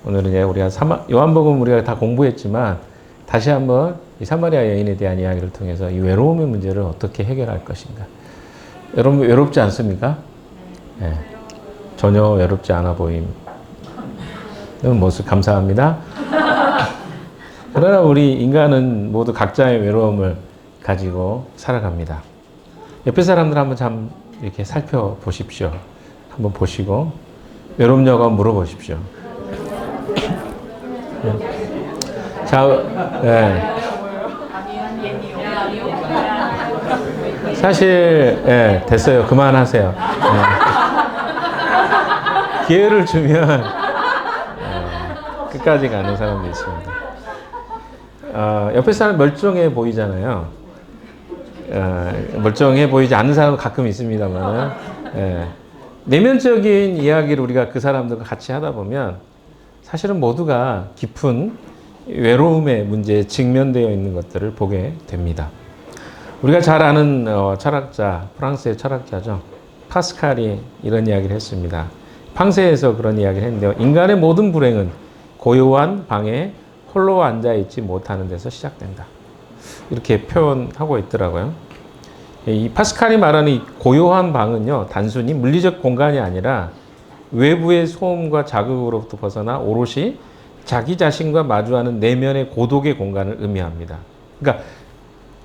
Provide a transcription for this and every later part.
오늘은 이제 우리가 요한복음 우리가 다 공부했지만 다시 한번 이 사마리아 여인에 대한 이야기를 통해서 이 외로움의 문제를 어떻게 해결할 것인가. 여러분 외롭지 않습니까? 네. 전혀 외롭지 않아 보임. 모습 감사합니다. 그러나 우리 인간은 모두 각자의 외로움을 가지고 살아갑니다. 옆에 사람들 한번 참 이렇게 살펴보십시오. 한번 보시고 외롭냐고 물어보십시오. 자, 네. 사실 됐어요. 그만하세요. 기회를 주면 끝까지 가는 사람도 있습니다. 옆에 사람 멀쩡해 보이잖아요. 멀쩡해 보이지 않는 사람은 가끔 있습니다만 내면적인 이야기를 우리가 그 사람들과 같이 하다 보면 사실은 모두가 깊은 외로움의 문제에 직면되어 있는 것들을 보게 됩니다. 우리가 잘 아는 철학자, 프랑스의 철학자죠. 파스칼이 이런 이야기를 했습니다. 팡세에서 그런 이야기를 했는데요. 인간의 모든 불행은 고요한 방에 홀로 앉아있지 못하는 데서 시작된다. 이렇게 표현하고 있더라고요. 이 파스칼이 말하는 이 고요한 방은요, 단순히 물리적 공간이 아니라 외부의 소음과 자극으로부터 벗어나 오롯이 자기 자신과 마주하는 내면의 고독의 공간을 의미합니다. 그러니까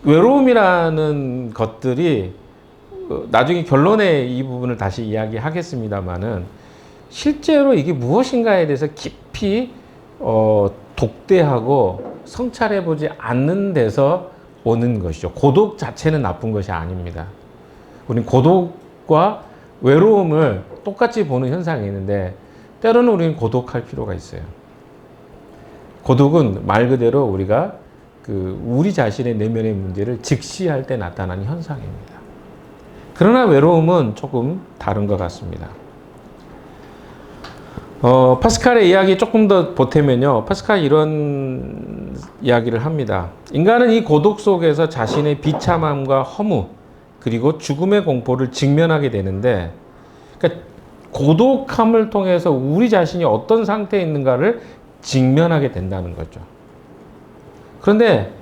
외로움이라는 것들이 나중에 결론에 이 부분을 다시 이야기하겠습니다만은 실제로 이게 무엇인가에 대해서 깊이 독대하고 성찰해보지 않는 데서 오는 것이죠. 고독 자체는 나쁜 것이 아닙니다. 우리는 고독과 외로움을 똑같이 보는 현상이 있는데 때로는 우리는 고독할 필요가 있어요. 고독은 말 그대로 우리가 우리 자신의 내면의 문제를 직시할 때 나타나는 현상입니다. 그러나 외로움은 조금 다른 것 같습니다. 파스칼의 이야기 조금 더 보태면요. 파스칼이 이런 이야기를 합니다. 인간은 이 고독 속에서 자신의 비참함과 허무 그리고 죽음의 공포를 직면하게 되는데 그러니까 고독함을 통해서 우리 자신이 어떤 상태에 있는가를 직면하게 된다는 거죠. 그런데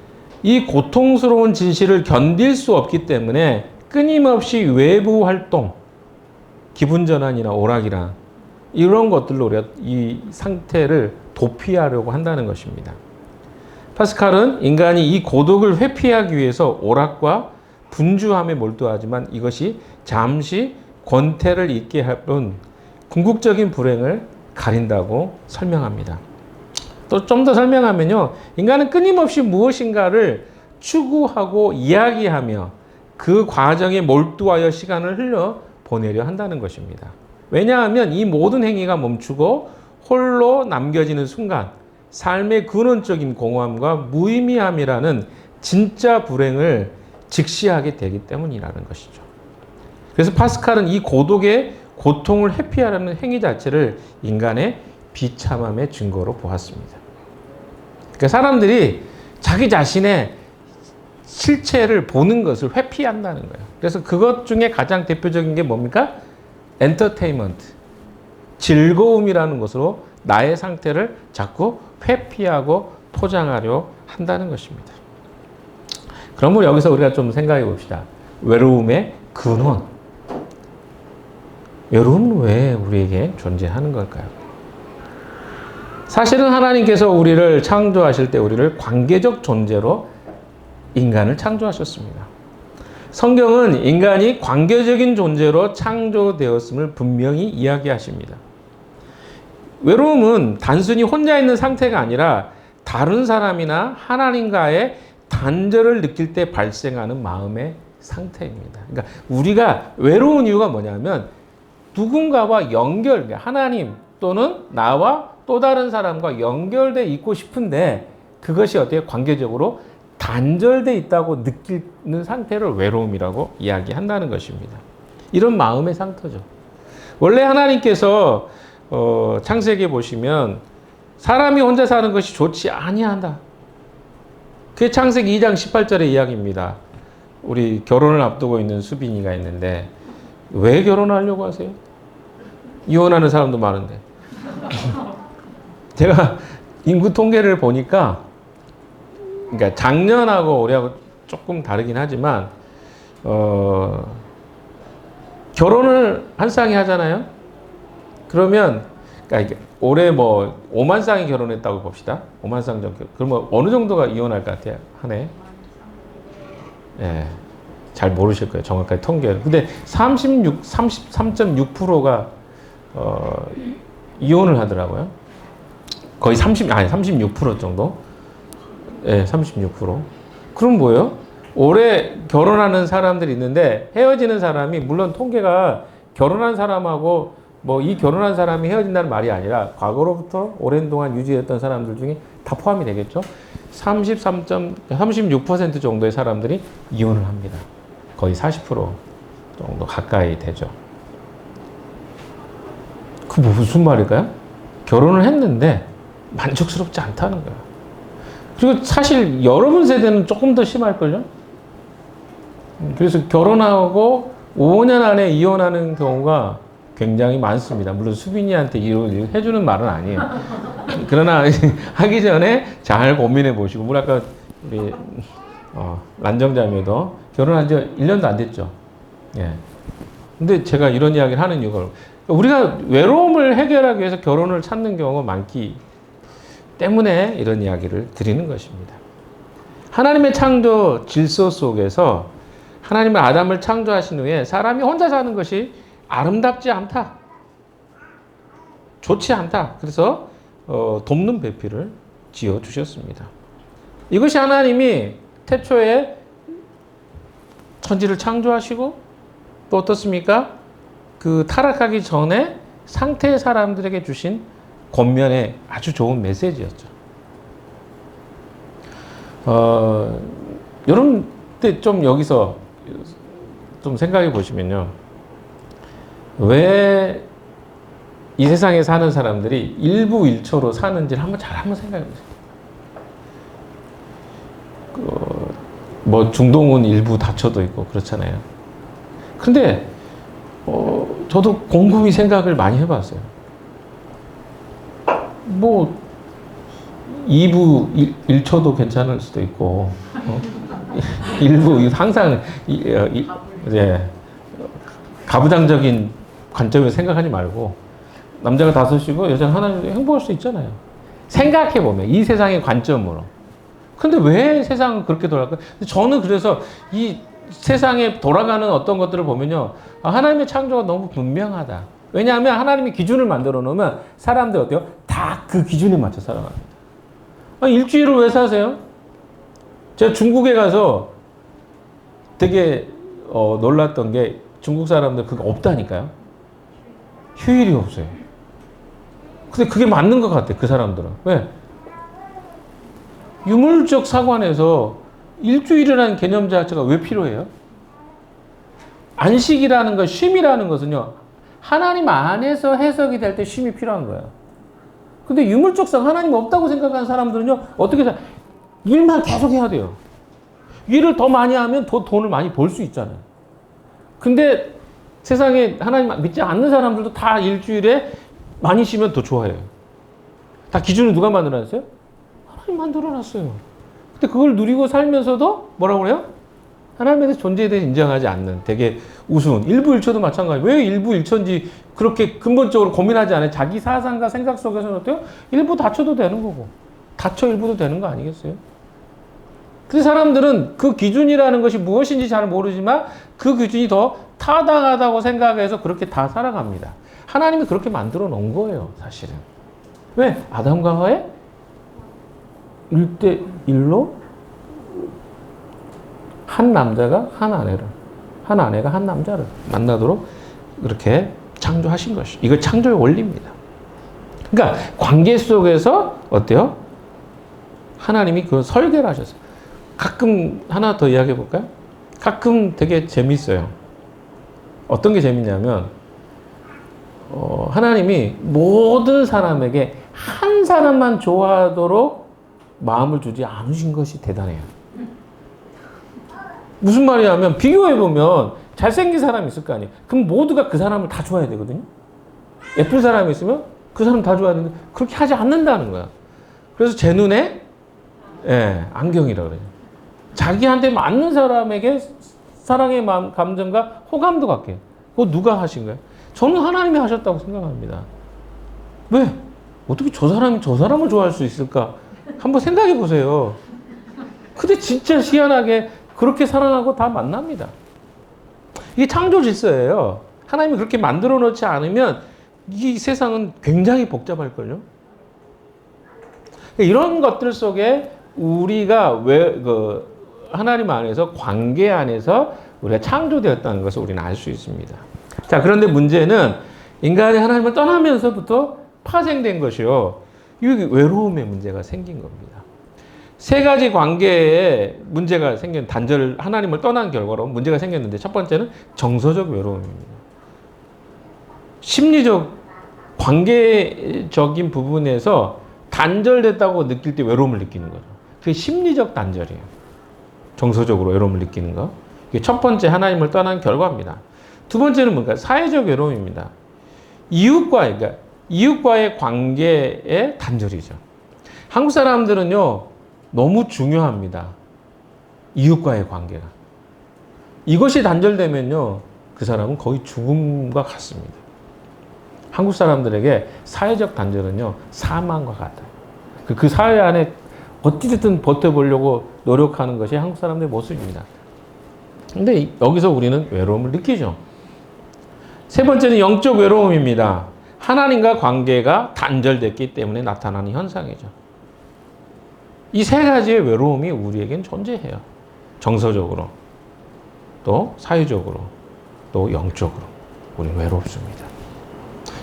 이 고통스러운 진실을 견딜 수 없기 때문에 끊임없이 외부 활동, 기분 전환이나 오락이나 이런 것들로 우리가 이 상태를 도피하려고 한다는 것입니다. 파스칼은 인간이 이 고독을 회피하기 위해서 오락과 분주함에 몰두하지만 이것이 잠시 권태를 잊게 하는 궁극적인 불행을 가린다고 설명합니다. 또 좀 더 설명하면요. 인간은 끊임없이 무엇인가를 추구하고 이야기하며 그 과정에 몰두하여 시간을 흘려 보내려 한다는 것입니다. 왜냐하면 이 모든 행위가 멈추고 홀로 남겨지는 순간 삶의 근원적인 공허함과 무의미함이라는 진짜 불행을 직시하게 되기 때문이라는 것이죠. 그래서 파스칼은 이 고독의 고통을 회피하려는 행위 자체를 인간의 비참함의 증거로 보았습니다. 그러니까 사람들이 자기 자신의 실체를 보는 것을 회피한다는 거예요. 그래서 그것 중에 가장 대표적인 게 뭡니까? 엔터테인먼트, 즐거움이라는 것으로 나의 상태를 자꾸 회피하고 포장하려 한다는 것입니다. 그러면 여기서 우리가 좀 생각해 봅시다. 외로움의 근원. 외로움은 왜 우리에게 존재하는 걸까요? 사실은 하나님께서 우리를 창조하실 때 우리를 관계적 존재로 인간을 창조하셨습니다. 성경은 인간이 관계적인 존재로 창조되었음을 분명히 이야기하십니다. 외로움은 단순히 혼자 있는 상태가 아니라 다른 사람이나 하나님과의 단절을 느낄 때 발생하는 마음의 상태입니다. 그러니까 우리가 외로운 이유가 뭐냐면 누군가와 하나님 또는 나와 또 다른 사람과 연결돼 있고 싶은데 그것이 어떻게 관계적으로 단절돼 있다고 느끼는 상태를 외로움이라고 이야기한다는 것입니다. 이런 마음의 상태죠. 원래 하나님께서 창세기에 보시면 사람이 혼자 사는 것이 좋지 아니한다. 그게 창세기 2장 18절의 이야기입니다. 우리 결혼을 앞두고 있는 수빈이가 있는데 왜 결혼하려고 하세요? 이혼하는 사람도 많은데. 제가 인구 통계를 보니까, 그러니까 작년하고 올해하고 조금 다르긴 하지만, 결혼을 한 쌍이 하잖아요. 그러면, 그러니까 올해 뭐 5만 쌍이 결혼했다고 봅시다. 5만 쌍 정도. 그러면 어느 정도가 이혼할 것 같아요? 한 해? 예. 잘 모르실 거예요. 정확하게 통계를. 근데 33.6%가 이혼을 하더라고요. 거의 36% 정도. 예, 36%. 그럼 뭐예요? 올해 결혼하는 사람들이 있는데 헤어지는 사람이, 물론 통계가 결혼한 사람하고 뭐 이 결혼한 사람이 헤어진다는 말이 아니라 과거로부터 오랜 동안 유지했던 사람들 중에 다 포함이 되겠죠. 36% 정도의 사람들이 이혼을 합니다. 거의 40% 정도 가까이 되죠. 그 무슨 말일까요? 결혼을 했는데 만족스럽지 않다는 거예요. 그리고 사실 여러분 세대는 조금 더 심할걸요? 그래서 결혼하고 5년 안에 이혼하는 경우가 굉장히 많습니다. 물론 수빈이한테 이혼을 해주는 말은 아니에요. 그러나 하기 전에 잘 고민해 보시고, 우리 아까 우리 란정자매도 결혼한 지 1년도 안 됐죠. 예. 근데 제가 이런 이야기를 하는 이유가, 우리가 외로움을 해결하기 위해서 결혼을 찾는 경우가 많기 때문에 이런 이야기를 드리는 것입니다. 하나님의 창조 질서 속에서 하나님은 아담을 창조하신 후에 사람이 혼자 사는 것이 아름답지 않다, 좋지 않다. 그래서 돕는 배필을 지어 주셨습니다. 이것이 하나님이 태초에 천지를 창조하시고, 또 어떻습니까? 그 타락하기 전에 상태의 사람들에게 주신 권면의 아주 좋은 메시지였죠. 여러분, 좀 여기서 좀 생각해 보시면요. 왜 이 세상에 사는 사람들이 일부일초로 사는지를 한번 생각해 보세요. 뭐 중동은 일부 다쳐도 있고 그렇잖아요. 근데 저도 곰곰이 생각을 많이 해봤어요. 뭐 2부 1초도 괜찮을 수도 있고, 일부 항상 가부장적인 관점에서 생각하지 말고, 남자가 5이고 여자는 하나님도 행복할 수 있잖아요. 생각해보면 이 세상의 관점으로. 근데 왜 세상은 그렇게 돌아갈까요? 저는 그래서 이 세상에 돌아가는 어떤 것들을 보면요, 하나님의 창조가 너무 분명하다. 왜냐하면 하나님이 기준을 만들어 놓으면 사람들 어때요? 다 그 기준에 맞춰 살아갑니다. 일주일을 왜 사세요? 제가 중국에 가서 되게 놀랐던 게, 중국 사람들 그거 없다니까요. 휴일이 없어요. 근데 그게 맞는 것 같아, 그 사람들은. 왜? 유물적 사관에서 일주일이라는 개념 자체가 왜 필요해요? 안식이라는 것, 쉼이라는 것은요, 하나님 안에서 해석이 될 때 쉼이 필요한 거예요. 근데 유물적상 하나님 없다고 생각하는 사람들은요, 어떻게 해서 일만 계속 해야 돼요. 일을 더 많이 하면 더 돈을 많이 벌 수 있잖아요. 근데 세상에 하나님 믿지 않는 사람들도 다 일주일에 많이 쉬면 더 좋아해요. 다 기준을 누가 만들어놨어요? 하나님 만들어놨어요. 근데 그걸 누리고 살면서도 뭐라고 그래요? 하나님에 대해서 존재에 대해서 인정하지 않는, 되게 우스운, 일부일초도 마찬가지. 왜 일부일초인지 그렇게 근본적으로 고민하지 않아요? 자기 사상과 생각 속에서는 어때요? 일부 다쳐도 되는 거고, 다쳐 일부도 되는 거 아니겠어요? 근데 사람들은 그 기준이라는 것이 무엇인지 잘 모르지만 그 기준이 더 타당하다고 생각해서 그렇게 다 살아갑니다. 하나님이 그렇게 만들어 놓은 거예요, 사실은. 왜? 아담과 하와의 1대1로 한 남자가 한 아내를, 한 아내가 한 남자를 만나도록 이렇게 창조하신 것이, 이거 창조의 원리입니다. 그러니까 관계 속에서 어때요? 하나님이 그 설계를 하셨어요. 가끔 하나 더 이야기해 볼까요? 가끔 되게 재밌어요. 어떤 게 재밌냐면, 하나님이 모든 사람에게 한 사람만 좋아하도록 마음을 주지 않으신 것이 대단해요. 무슨 말이냐면, 비교해보면 잘생긴 사람이 있을 거 아니에요. 그럼 모두가 그 사람을 다 좋아해야 되거든요. 예쁜 사람이 있으면 그 사람 다 좋아하는데 그렇게 하지 않는다는 거야. 그래서 제 눈에 안경이라고 그래요. 자기한테 맞는 사람에게 사랑의 마음, 감정과 호감도 갖게 해요. 그거 누가 하신 거예요? 저는 하나님이 하셨다고 생각합니다. 왜? 어떻게 저 사람이 저 사람을 좋아할 수 있을까? 한번 생각해 보세요. 근데 진짜 희한하게 그렇게 사랑하고 다 만납니다. 이게 창조 질서예요. 하나님이 그렇게 만들어 놓지 않으면 이 세상은 굉장히 복잡할걸요. 이런 것들 속에 우리가 하나님 안에서 관계 안에서 우리가 창조되었다는 것을 우리는 알 수 있습니다. 자, 그런데 문제는 인간이 하나님을 떠나면서부터 파생된 것이요. 이 외로움의 문제가 생긴 겁니다. 세 가지 관계에 문제가 생긴 하나님을 떠난 결과로 문제가 생겼는데 첫 번째는 정서적 외로움입니다. 심리적 관계적인 부분에서 단절됐다고 느낄 때 외로움을 느끼는 거죠. 그게 심리적 단절이에요. 정서적으로 외로움을 느끼는 거. 이게 첫 번째 하나님을 떠난 결과입니다. 두 번째는 뭔가 사회적 외로움입니다. 이웃과의 관계의 단절이죠. 한국 사람들은요, 너무 중요합니다. 이웃과의 관계가. 이것이 단절되면요, 그 사람은 거의 죽음과 같습니다. 한국 사람들에게 사회적 단절은요, 사망과 같아요. 그 사회 안에 어찌됐든 버텨보려고 노력하는 것이 한국 사람들의 모습입니다. 근데 여기서 우리는 외로움을 느끼죠. 세 번째는 영적 외로움입니다. 하나님과 관계가 단절됐기 때문에 나타나는 현상이죠. 이 세 가지의 외로움이 우리에겐 존재해요. 정서적으로, 또 사회적으로, 또 영적으로 우리는 외롭습니다.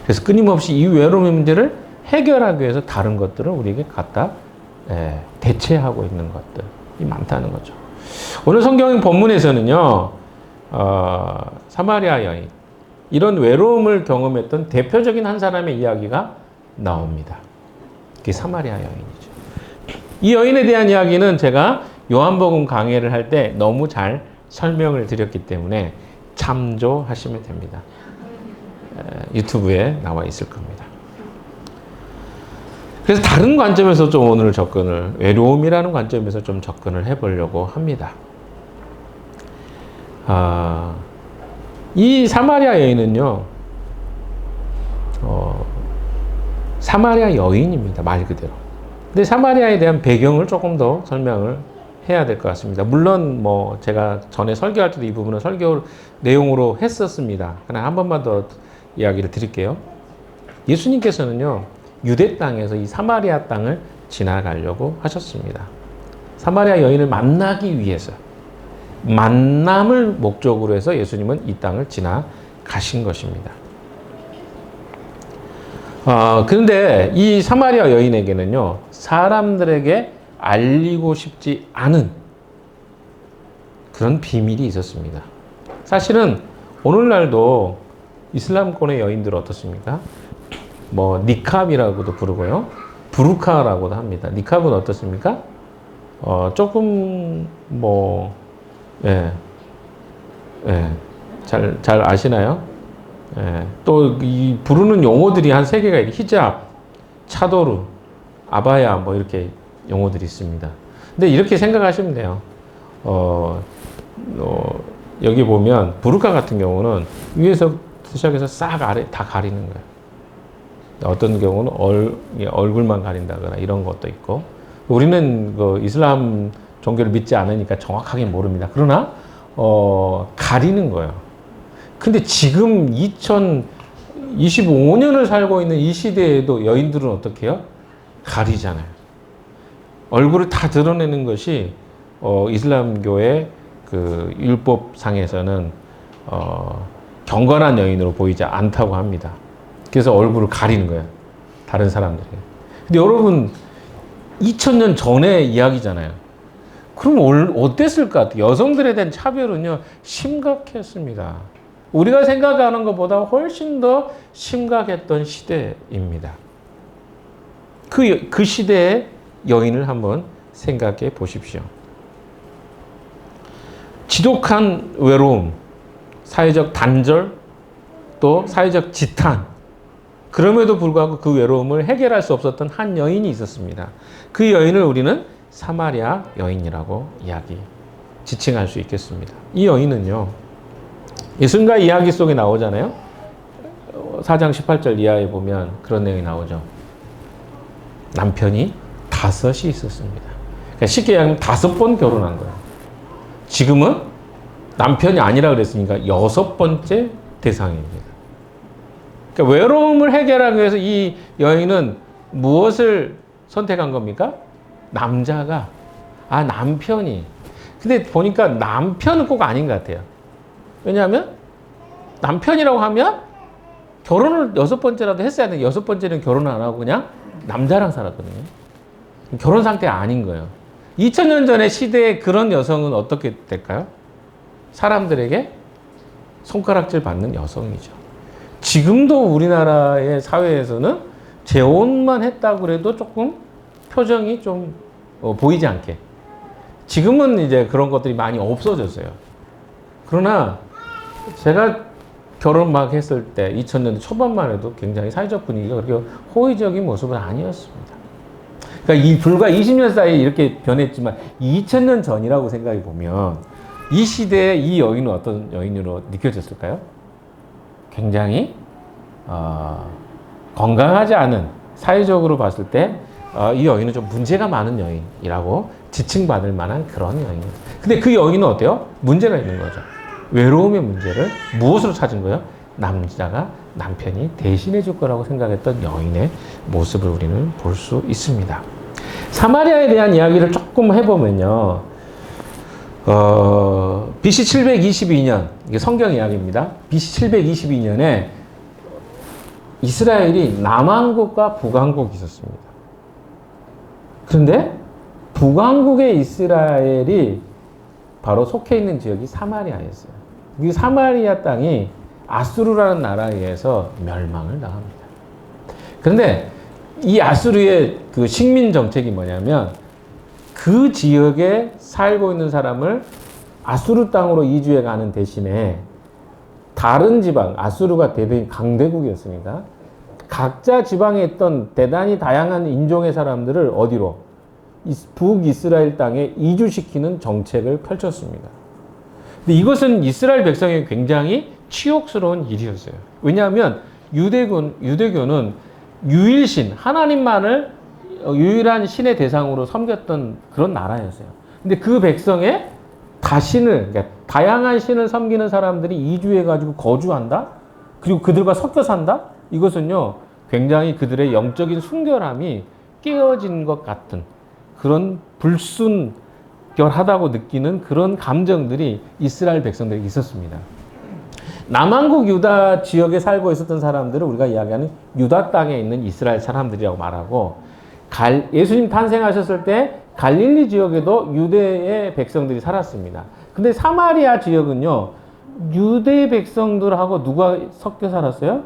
그래서 끊임없이 이 외로움의 문제를 해결하기 위해서 다른 것들을 우리에게 갖다 대체하고 있는 것들이 많다는 거죠. 오늘 성경 본문에서는요, 사마리아 여인, 이런 외로움을 경험했던 대표적인 한 사람의 이야기가 나옵니다. 그게 사마리아 여인이죠. 이 여인에 대한 이야기는 제가 요한복음 강해를 할 때 너무 잘 설명을 드렸기 때문에 참조하시면 됩니다. 유튜브에 나와 있을 겁니다. 그래서 다른 관점에서 좀 오늘 외로움이라는 관점에서 좀 접근을 해보려고 합니다. 이 사마리아 여인은요, 사마리아 여인입니다. 말 그대로. 근데 사마리아에 대한 배경을 조금 더 설명을 해야 될 것 같습니다. 물론 제가 전에 설교할 때도 이 부분은 설교 내용으로 했었습니다. 그냥 한 번만 더 이야기를 드릴게요. 예수님께서는요, 유대 땅에서 이 사마리아 땅을 지나가려고 하셨습니다. 사마리아 여인을 만나기 위해서, 만남을 목적으로 해서 예수님은 이 땅을 지나가신 것입니다. 그런데 이 사마리아 여인에게는요, 사람들에게 알리고 싶지 않은 그런 비밀이 있었습니다. 사실은 오늘날도 이슬람권의 여인들은 어떻습니까? 니캅이라고도 부르고요. 부르카라고도 합니다. 니캅은 어떻습니까? 조금 잘 아시나요? 또 이 부르는 용어들이 한 세 개가 있어요. 히잡, 차도르, 아바야 이렇게 용어들이 있습니다. 근데 이렇게 생각하시면 돼요. 여기 보면 부르카 같은 경우는 위에서 시작해서 싹 아래 다 가리는 거예요. 어떤 경우는 얼굴만 가린다거나 이런 것도 있고, 우리는 이슬람 종교를 믿지 않으니까 정확하게 모릅니다. 그러나 가리는 거예요. 근데 지금 2025년을 살고 있는 이 시대에도 여인들은 어떻게 해요? 가리잖아요. 얼굴을 다 드러내는 것이 이슬람교의 그 율법상에서는 경건한 여인으로 보이지 않다고 합니다. 그래서 얼굴을 가리는 거예요. 다른 사람들이. 근데 여러분, 2000년 전의 이야기잖아요. 그럼 어땠을까? 여성들에 대한 차별은요, 심각했습니다. 우리가 생각하는 것보다 훨씬 더 심각했던 시대입니다. 그 시대의 여인을 한번 생각해 보십시오. 지독한 외로움, 사회적 단절, 또 사회적 지탄, 그럼에도 불구하고 그 외로움을 해결할 수 없었던 한 여인이 있었습니다. 그 여인을 우리는 사마리아 여인이라고 지칭할 수 있겠습니다. 이 여인은요, 예수님과 이야기 속에 나오잖아요. 4장 18절 이하에 보면 그런 내용이 나오죠. 남편이 5이 있었습니다. 그러니까 쉽게 얘기하면 5번 결혼한 거예요. 지금은 남편이 아니라 그랬으니까 6번째 대상입니다. 그러니까 외로움을 해결하기 위해서 이 여인은 무엇을 선택한 겁니까? 남편이. 근데 보니까 남편은 꼭 아닌 것 같아요. 왜냐하면 남편이라고 하면 결혼을 6번째라도 했어야 되는데 6번째는 결혼 안 하고 그냥 남자랑 살았거든요. 결혼 상태가 아닌 거예요. 2000년 전의 시대에 그런 여성은 어떻게 될까요? 사람들에게 손가락질 받는 여성이죠. 지금도 우리나라의 사회에서는 재혼만 했다고 해도 조금 표정이 좀 보이지 않게. 지금은 이제 그런 것들이 많이 없어졌어요. 그러나 제가 결혼 막 했을 때 2000년대 초반만 해도 굉장히 사회적 분위기가 그렇게 호의적인 모습은 아니었습니다. 그러니까 이 불과 20년 사이에 이렇게 변했지만 2000년 전이라고 생각해 보면 이 시대에 이 여인은 어떤 여인으로 느껴졌을까요? 굉장히 건강하지 않은, 사회적으로 봤을 때 이 여인은 좀 문제가 많은 여인이라고 지칭받을 만한 그런 여인입니다. 근데 그 여인은 어때요? 문제가 있는 거죠. 외로움의 문제를 무엇으로 찾은 거예요? 남편이 대신해 줄 거라고 생각했던 여인의 모습을 우리는 볼 수 있습니다. 사마리아에 대한 이야기를 조금 해보면요. BC 722년, 이게 성경 이야기입니다. BC 722년에 이스라엘이 남왕국과 북왕국이 있었습니다. 그런데 북왕국의 이스라엘이 바로 속해 있는 지역이 사마리아였어요. 이 사마리아 땅이 아수르라는 나라에 의해서 멸망을 당합니다. 그런데 이 아수르의 그 식민 정책이 뭐냐면 그 지역에 살고 있는 사람을 아수르 땅으로 이주해 가는 대신에 다른 지방, 아수르가 대대인 강대국이었습니다. 각자 지방에 있던 대단히 다양한 인종의 사람들을 어디로? 북이스라엘 땅에 이주시키는 정책을 펼쳤습니다. 근데 이것은 이스라엘 백성에게 굉장히 치욕스러운 일이었어요. 왜냐하면 유대교는 유일신, 하나님만을 유일한 신의 대상으로 섬겼던 그런 나라였어요. 근데 그 백성의 그러니까 다양한 신을 섬기는 사람들이 이주해가지고 거주한다? 그리고 그들과 섞여 산다? 이것은요, 굉장히 그들의 영적인 순결함이 깨어진 것 같은 그런 불순결하다고 느끼는 그런 감정들이 이스라엘 백성들에게 있었습니다. 남왕국 유다 지역에 살고 있었던 사람들을 우리가 이야기하는 유다 땅에 있는 이스라엘 사람들이라고 말하고, 예수님 탄생하셨을 때 갈릴리 지역에도 유대의 백성들이 살았습니다. 근데 사마리아 지역은요, 유대 백성들하고 누가 섞여 살았어요?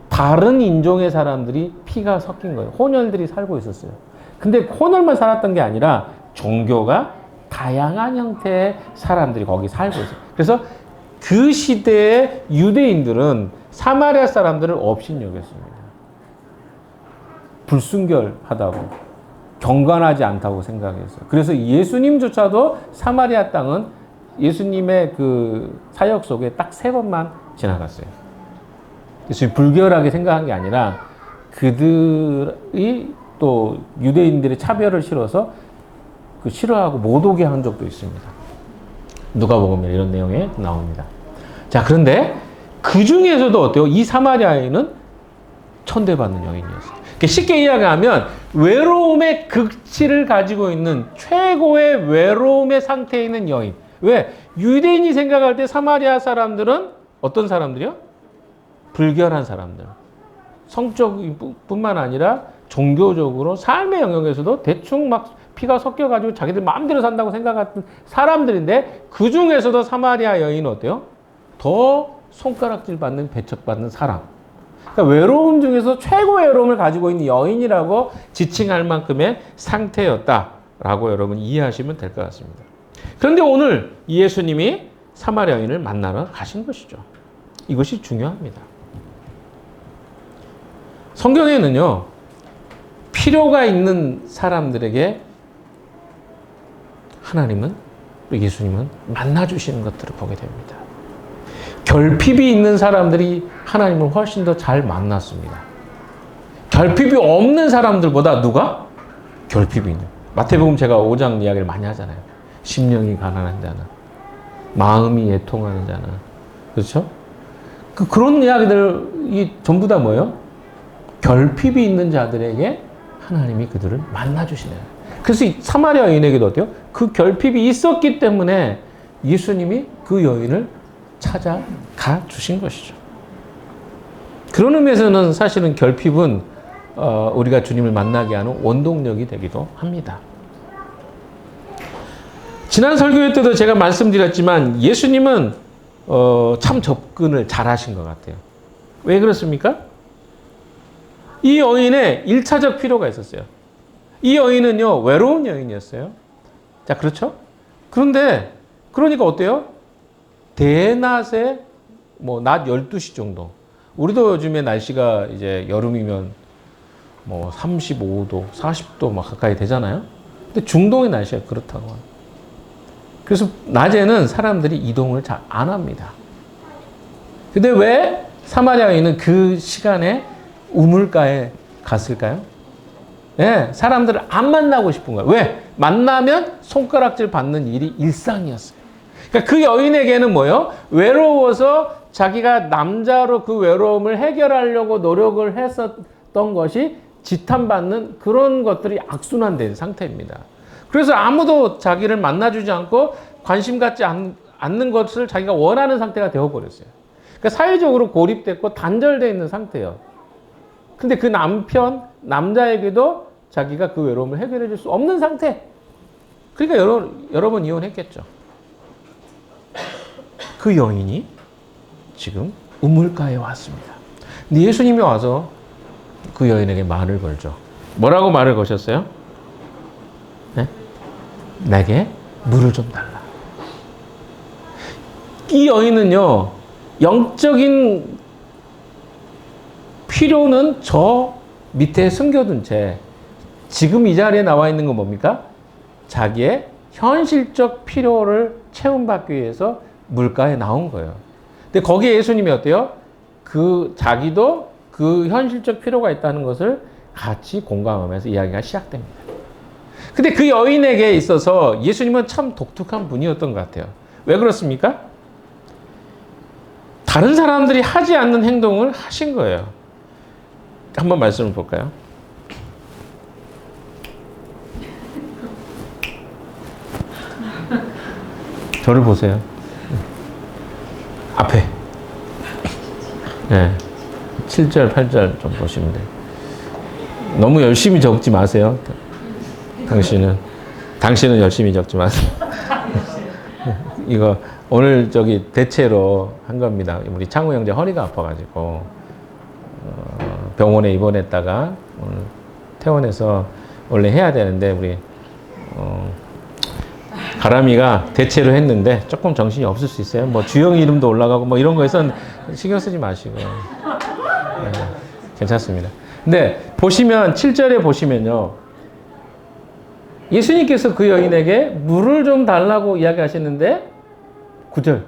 다른 인종의 사람들이 피가 섞인 거예요. 혼혈들이 살고 있었어요. 근데 혼혈만 살았던 게 아니라 종교가 다양한 형태의 사람들이 거기 살고 있어요. 그래서 그 시대의 유대인들은 사마리아 사람들을 업신여겼습니다. 불순결하다고, 경건하지 않다고 생각했어요. 그래서 예수님조차도 사마리아 땅은 예수님의 그 사역 속에 딱 3번만 지나갔어요. 예수님 불결하게 생각한 게 아니라 그들이 또 유대인들의 차별을 싫어서 싫어하고 못 오게 한 적도 있습니다. 누가복음에 이런 내용이 나옵니다. 자, 그런데 그 중에서도 어때요? 이 사마리아인은 천대받는 여인이었어요. 쉽게 이야기하면 외로움의 극치를 가지고 있는 최고의 외로움의 상태에 있는 여인. 왜? 유대인이 생각할 때 사마리아 사람들은 어떤 사람들이요? 불결한 사람들. 성적뿐만 아니라 종교적으로 삶의 영역에서도 대충 막 피가 섞여가지고 자기들 마음대로 산다고 생각하는 사람들인데, 그 중에서도 사마리아 여인은 어때요? 더 손가락질 받는, 배척받는 사람. 그러니까 외로움 중에서 최고의 외로움을 가지고 있는 여인이라고 지칭할 만큼의 상태였다라고 여러분 이해하시면 될 것 같습니다. 그런데 오늘 예수님이 사마리아 여인을 만나러 가신 것이죠. 이것이 중요합니다. 성경에는요, 필요가 있는 사람들에게 하나님은, 예수님은 만나주시는 것들을 보게 됩니다. 결핍이 있는 사람들이 하나님을 훨씬 더 잘 만났습니다. 결핍이 없는 사람들보다 누가? 결핍이 있는. 마태복음 제가 5장 이야기를 많이 하잖아요. 심령이 가난한 자는, 마음이 애통하는 자는. 그렇죠? 그런 이야기들이 전부 다 뭐예요? 결핍이 있는 자들에게 하나님이 그들을 만나주시네요. 그래서 이 사마리아 여인에게도 어때요? 그 결핍이 있었기 때문에 예수님이 그 여인을 찾아가 주신 것이죠. 그런 의미에서는 사실은 결핍은 우리가 주님을 만나게 하는 원동력이 되기도 합니다. 지난 설교 때도 제가 말씀드렸지만 예수님은 참 접근을 잘 하신 것 같아요. 왜 그렇습니까? 이 여인의 1차적 필요가 있었어요. 이 여인은요, 외로운 여인이었어요. 자, 그렇죠? 그런데, 그러니까 어때요? 대낮에, 낮 12시 정도. 우리도 요즘에 날씨가 이제 여름이면 35도, 40도 막 가까이 되잖아요? 근데 중동의 날씨가 그렇다고 해요. 그래서 낮에는 사람들이 이동을 잘 안 합니다. 근데 왜 사마리아 여인은 그 시간에 우물가에 갔을까요? 네, 사람들을 안 만나고 싶은 거예요. 왜? 만나면 손가락질 받는 일이 일상이었어요. 그러니까 그 여인에게는 뭐예요? 외로워서 자기가 남자로 그 외로움을 해결하려고 노력을 했었던 것이 지탄받는 그런 것들이 악순환된 상태입니다. 그래서 아무도 자기를 만나주지 않고 관심 갖지 않는 것을 자기가 원하는 상태가 되어버렸어요. 그러니까 사회적으로 고립됐고 단절되어 있는 상태예요. 근데 그 남자에게도 자기가 그 외로움을 해결해 줄 수 없는 상태. 그러니까 여러 번 이혼했겠죠. 그 여인이 지금 우물가에 왔습니다. 근데 예수님이 와서 그 여인에게 말을 걸죠. 뭐라고 말을 거셨어요? 네? 내게 물을 좀 달라. 이 여인은요, 영적인 필요는 저 밑에 숨겨둔 채 지금 이 자리에 나와 있는 건 뭡니까? 자기의 현실적 필요를 채움받기 위해서 물가에 나온 거예요. 근데 거기에 예수님이 어때요? 자기도 그 현실적 필요가 있다는 것을 같이 공감하면서 이야기가 시작됩니다. 근데 그 여인에게 있어서 예수님은 참 독특한 분이었던 것 같아요. 왜 그렇습니까? 다른 사람들이 하지 않는 행동을 하신 거예요. 한번 말씀을 볼까요? 저를 보세요. 앞에. 네. 7절, 8절 좀 보시면 돼요. 너무 열심히 적지 마세요. 당신은 열심히 적지 마세요. 이거 오늘 대체로 한 겁니다. 우리 창우 형제 허리가 아파가지고 병원에 입원했다가 오늘 퇴원해서 원래 해야 되는데 우리 가람이가 대체로 했는데 조금 정신이 없을 수 있어요. 주영 이름도 올라가고 이런 거에선 신경 쓰지 마시고. 네, 괜찮습니다. 근데 보시면 7절에 보시면요. 예수님께서 그 여인에게 물을 좀 달라고 이야기하시는데 9절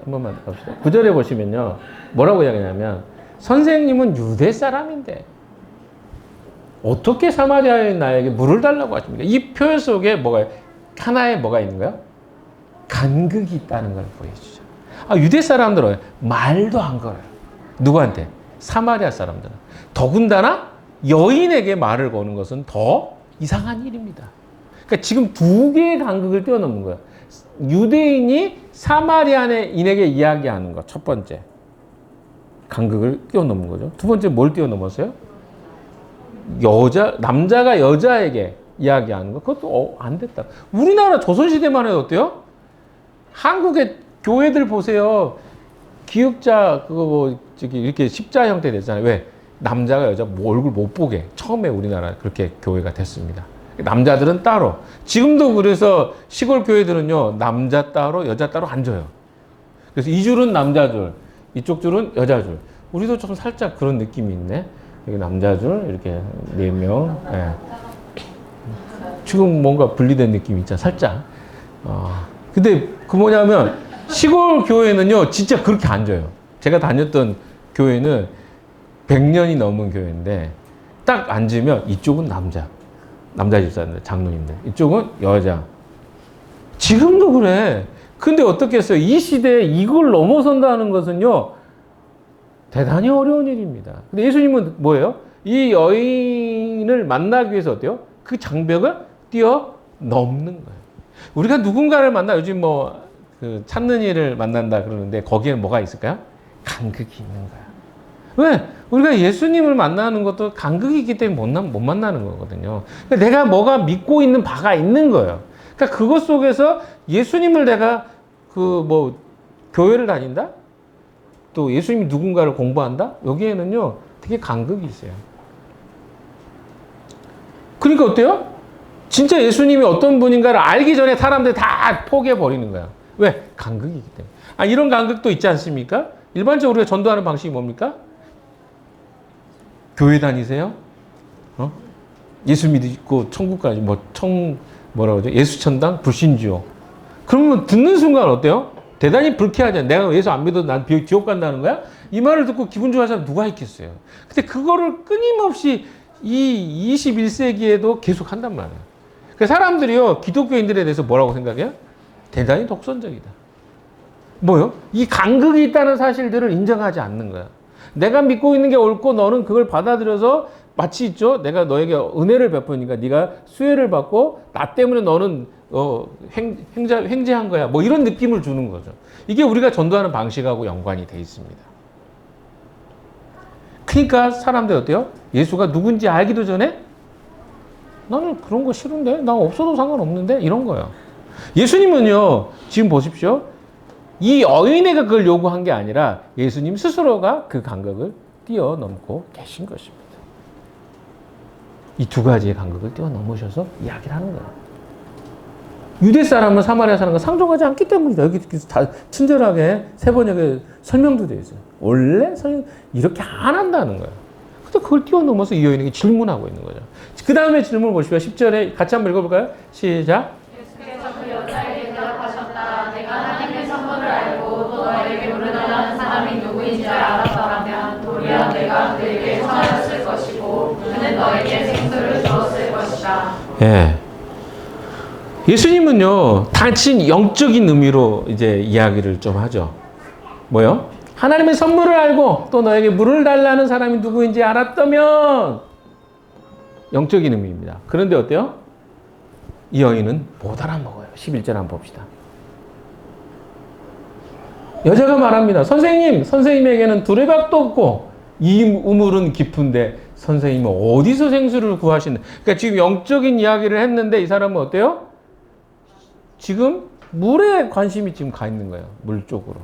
한 번만 갑시다. 9절에 보시면요. 뭐라고 이야기하냐면 선생님은 유대 사람인데 어떻게 사마리아인 나에게 물을 달라고 하십니까? 이 표현 속에 하나에 뭐가 있는 거예요? 간극이 있다는 걸 보여주죠. 유대 사람들은 말도 안 걸어요. 누구한테? 사마리아 사람들은. 더군다나 여인에게 말을 거는 것은 더 이상한 일입니다. 그러니까 지금 두 개의 간극을 뛰어넘는 거예요. 유대인이 사마리아인에게 이야기하는 것, 첫 번째. 간극을 뛰어넘은 거죠. 두 번째 뭘 뛰어넘었어요? 남자가 여자에게 이야기하는 거, 그것도 안 됐다. 우리나라 조선시대만 해도 어때요? 한국의 교회들 보세요. 기역자, 이렇게 십자 형태 됐잖아요. 왜? 남자가 여자 얼굴 못 보게. 처음에 우리나라 그렇게 교회가 됐습니다. 남자들은 따로. 지금도 그래서 시골 교회들은요, 남자 따로, 여자 따로 앉아요. 그래서 이 줄은 남자 줄, 이쪽 줄은 여자 줄. 우리도 좀 살짝 그런 느낌이 있네. 여기 남자들 이렇게 4명. 예. 지금 뭔가 분리된 느낌이 있잖아, 살짝. 근데 그 뭐냐면 시골 교회는요, 진짜 그렇게 앉아요. 제가 다녔던 교회는 100년이 넘은 교회인데 딱 앉으면 이쪽은 남자 집사님들, 장로님들, 이쪽은 여자. 지금도 그래. 근데 어떻겠어요? 이 시대에 이걸 넘어선다는 것은요, 대단히 어려운 일입니다. 근데 예수님은 뭐예요? 이 여인을 만나기 위해서 어때요? 그 장벽을 뛰어넘는 거예요. 우리가 누군가를 만나, 요즘 뭐, 찾는 이를 만난다 그러는데 거기에는 뭐가 있을까요? 간극이 있는 거야. 왜? 우리가 예수님을 만나는 것도 간극이 있기 때문에 못 만나는 거거든요. 그러니까 내가 뭐가 믿고 있는 바가 있는 거예요. 그러니까 그것 속에서 예수님을 내가 교회를 다닌다? 또 예수님이 누군가를 공부한다? 여기에는요, 되게 간극이 있어요. 그러니까 어때요? 진짜 예수님이 어떤 분인가를 알기 전에 사람들이 다 포기해버리는 거야. 왜? 간극이기 때문에. 이런 간극도 있지 않습니까? 일반적으로 우리가 전도하는 방식이 뭡니까? 교회 다니세요? 예수 믿고 천국까지, 뭐라고 하죠? 예수천당? 불신주요. 그러면 듣는 순간 어때요? 대단히 불쾌하잖아요. 내가 예수 안 믿어도 난 지옥 간다는 거야? 이 말을 듣고 기분 좋아하는 사람 누가 있겠어요? 근데 그거를 끊임없이 이 21세기에도 계속 한단 말이에요. 그러니까 사람들이요, 기독교인들에 대해서 뭐라고 생각해요? 대단히 독선적이다. 뭐요? 이 간극이 있다는 사실들을 인정하지 않는 거야. 내가 믿고 있는 게 옳고 너는 그걸 받아들여서 마치 있죠? 내가 너에게 은혜를 베푸니까 네가 수혜를 받고 나 때문에 너는 횡재한 거야. 뭐 이런 느낌을 주는 거죠. 이게 우리가 전도하는 방식하고 연관이 돼 있습니다. 그러니까 사람들 어때요? 예수가 누군지 알기도 전에 나는 그런 거 싫은데? 나 없어도 상관없는데? 이런 거예요. 예수님은요, 지금 보십시오. 이 여인에게 그걸 요구한 게 아니라 예수님 스스로가 그 간격을 뛰어넘고 계신 것입니다. 이 두 가지의 간격을 뛰어넘으셔서 이야기를 하는 거예요. 유대 사람은 사마리아 사람과 상종하지 않기 때문이다. 여기 다 친절하게 세 번역에 설명도 되어 있어요. 원래 이렇게 안 한다는 거예요. 근데 그걸 뛰어넘어서 이 여인에게 질문하고 있는 거죠. 그 다음에 질문을 보십시오. 10절에 같이 한번 읽어볼까요? 시작. 예수께서 그 여자에게 대답하셨다. 내가 하나님의 선물을 알고 또 너에게 물으려는 사람이 누구인지 알았더라면 도리어 내가 그에게 전하였을 것이고 그는 너에게 생수를 주었을 것이다. 예. 예수님은요, 단지 영적인 의미로 이제 이야기를 좀 하죠. 뭐요? 하나님의 선물을 알고 또 너에게 물을 달라는 사람이 누구인지 알았다면 영적인 의미입니다. 그런데 어때요? 이 여인은 못 알아먹어요. 11절 한번 봅시다. 여자가 말합니다. 선생님에게는 두레박도 없고 이 우물은 깊은데 선생님은 어디서 생수를 구하시는? 그러니까 지금 영적인 이야기를 했는데 이 사람은 어때요? 지금 물에 관심이 지금 가 있는 거예요. 물 쪽으로.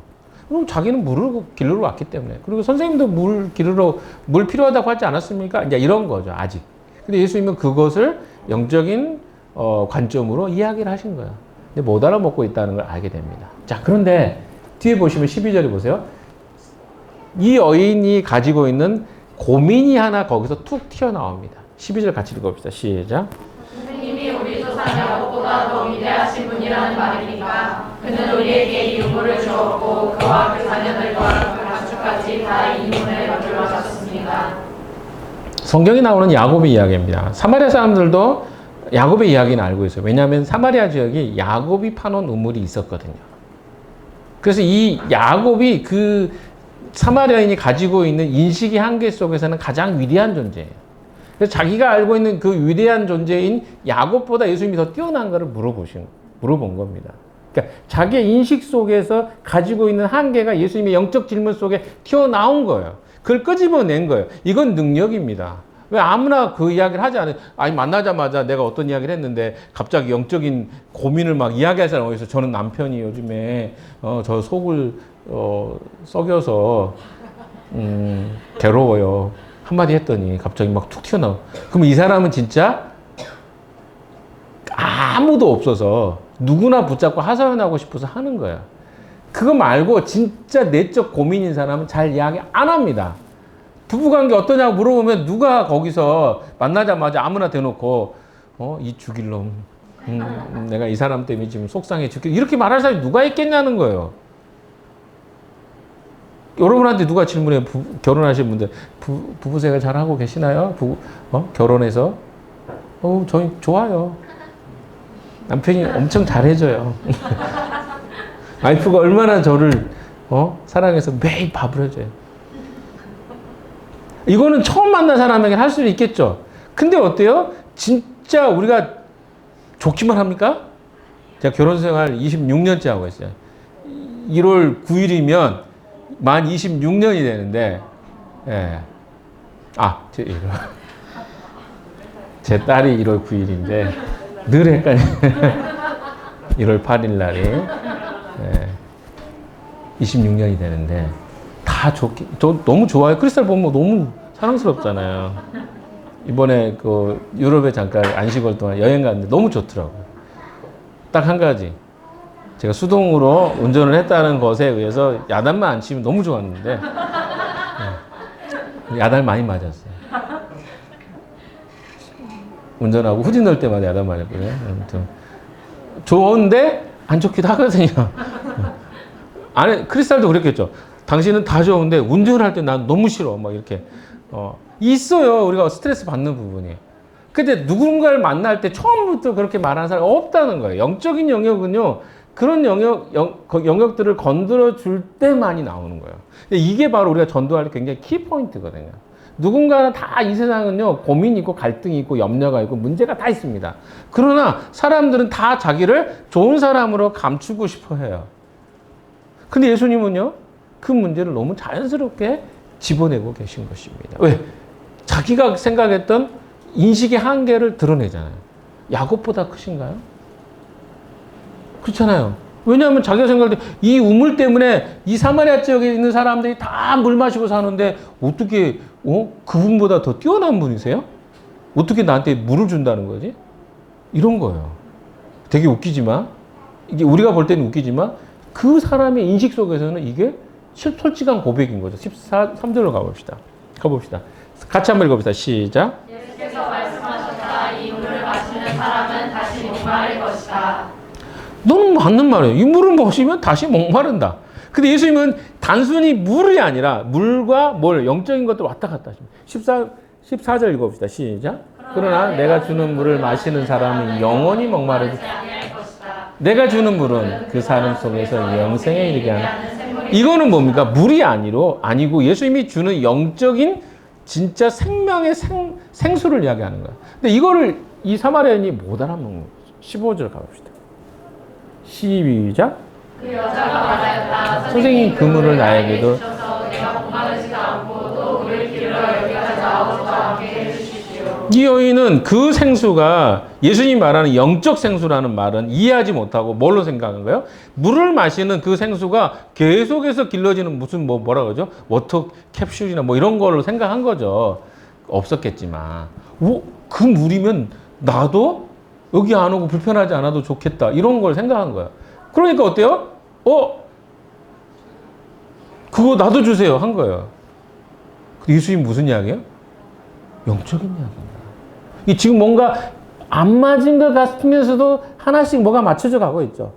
그럼 자기는 물을 기르러 왔기 때문에. 그리고 선생님도 물 필요하다고 하지 않았습니까? 이제 이런 거죠, 아직. 근데 예수님은 그것을 영적인 관점으로 이야기를 하신 거예요. 근데 못 알아먹고 있다는 걸 알게 됩니다. 자, 그런데 뒤에 보시면 12절에 보세요. 이 여인이 가지고 있는 고민이 하나 거기서 툭 튀어나옵니다. 12절 같이 읽어봅시다. 시작. 선생님이 우리 조상 야곱보다 더 위대하신 분이라는 말입니까? 그는 우리에게 이 우물을 주었고 그와 그 자녀들과 그 가축까지 다 이 문에 만들어졌습니다. 성경에 나오는 야곱의 이야기입니다. 사마리아 사람들도 야곱의 이야기는 알고 있어요. 왜냐하면 사마리아 지역이 야곱이 파놓은 우물이 있었거든요. 그래서 이 야곱이 그 사마리아인이 가지고 있는 인식의 한계 속에서는 가장 위대한 존재예요. 그래서 자기가 알고 있는 그 위대한 존재인 야곱보다 예수님이 더 뛰어난가를 물어본 겁니다. 그러니까 자기의 인식 속에서 가지고 있는 한계가 예수님의 영적 질문 속에 튀어나온 거예요. 그걸 끄집어낸 거예요. 이건 능력입니다. 왜 아무나 그 이야기를 하지 않아요? 아니, 만나자마자 내가 어떤 이야기를 했는데 갑자기 영적인 고민을 막 이야기할 사람이 어디서 저는 남편이 요즘에 저 속을 썩여서 괴로워요. 한마디 했더니 갑자기 막 툭 튀어나와. 그럼 이 사람은 진짜 아무도 없어서 누구나 붙잡고 하소연하고 싶어서 하는 거야. 그거 말고 진짜 내적 고민인 사람은 잘 이야기 안 합니다. 부부관계 어떠냐고 물어보면 누가 거기서 만나자마자 아무나 대놓고 이 죽일 놈. 내가 이 사람 때문에 지금 속상해 죽겠 이렇게 말할 사람이 누가 있겠냐는 거예요. 여러분한테 누가 질문해 결혼하신 분들 부부 생활 잘 하고 계시나요? 결혼해서 저희 좋아요. 남편이 엄청 잘해줘요. 와이프가 얼마나 저를 사랑해서 매일 밥을 해줘요. 이거는 처음 만난 사람에게 할 수는 있겠죠. 근데 어때요? 진짜 우리가 좋기만 합니까? 제가 결혼 생활 26년째 하고 있어요. 1월 9일이면 만 26년이 되는데, 예. 제 딸이 1월 9일인데, 늘 헷갈려요. 1월 8일 날이, 26년이 되는데, 다 저 너무 좋아요. 크리스탈 보면 너무 사랑스럽잖아요. 이번에 유럽에 잠깐 안식월 동안 여행 갔는데 너무 좋더라고요. 딱 한 가지. 제가 수동으로 운전을 했다는 것에 의해서 야단만 안 치면 너무 좋았는데, 야단 많이 맞았어요. 운전하고 후진 넣을 때마다 야단 맞았거든요. 아무튼 좋은데 안 좋기도 하거든요. 크리스탈도 그랬겠죠. 당신은 다 좋은데 운전을 할 때 난 너무 싫어. 막 이렇게. 있어요. 우리가 스트레스 받는 부분이. 근데 누군가를 만날 때 처음부터 그렇게 말하는 사람이 없다는 거예요. 영적인 영역은요, 그런 영역들을 건드려 줄 때만이 나오는 거예요. 근데 이게 바로 우리가 전도할 때 굉장히 키포인트거든요. 누군가는 다 이 세상은요, 고민이 있고 갈등이 있고 염려가 있고 문제가 다 있습니다. 그러나 사람들은 다 자기를 좋은 사람으로 감추고 싶어 해요. 근데 예수님은요, 그 문제를 너무 자연스럽게 집어내고 계신 것입니다. 왜? 자기가 생각했던 인식의 한계를 드러내잖아요. 야곱보다 크신가요? 그렇잖아요. 왜냐하면 자기가 생각할 때 이 우물 때문에 이 사마리아 지역에 있는 사람들이 다 물 마시고 사는데 어떻게 그분보다 더 뛰어난 분이세요? 어떻게 나한테 물을 준다는 거지? 이런 거예요. 되게 웃기지만 이게 우리가 볼 때는 웃기지만 그 사람의 인식 속에서는 이게 솔직한 고백인 거죠. 13절로 가봅시다. 같이 한번 읽어봅시다. 시작. 예수께서 말씀하셨다. 이 물을 마시는 사람은 다시 목마를 것이다. 너는 맞는 말이에요. 이 물을 마시면 다시 목마른다. 근데 예수님은 단순히 물이 아니라 물과 영적인 것들 왔다 갔다 하십니다. 14절 읽어봅시다. 시작. 그러나 내가 주는 물을 마시는 사람은 영원히 목마르지 내가 주는 물은 그 사람 속에서 영생에 이르게 하는. 이거는 뭡니까? 물이 아니고 예수님이 주는 영적인 진짜 생명의 생수를 이야기하는 거야. 근데 이거를 이 사마리아인이 못 알아먹는 거죠. 15절 가봅시다. 시작. 그 여자가 말하였다. 선생님 그 물을 나에게도 내가 목마르지도 않고 또 물을 길러 여기까지 나오지도 않게 해주십시오. 이 여인은 그 생수가 예수님이 말하는 영적 생수라는 말은 이해하지 못하고 뭘로 생각한 거예요? 물을 마시는 그 생수가 계속해서 길러지는 무슨 뭐라 그러죠? 워터 캡슐이나 이런 걸로 생각한 거죠. 없었겠지만. 그 물이면 나도 여기 안 오고 불편하지 않아도 좋겠다. 이런 걸 생각한 거예요. 그러니까 어때요? 그거 나도 주세요. 한 거예요. 예수님 무슨 이야기예요? 영적인 이야기입니다. 이 지금 뭔가 안 맞은 것 같으면서도 하나씩 뭐가 맞춰져 가고 있죠.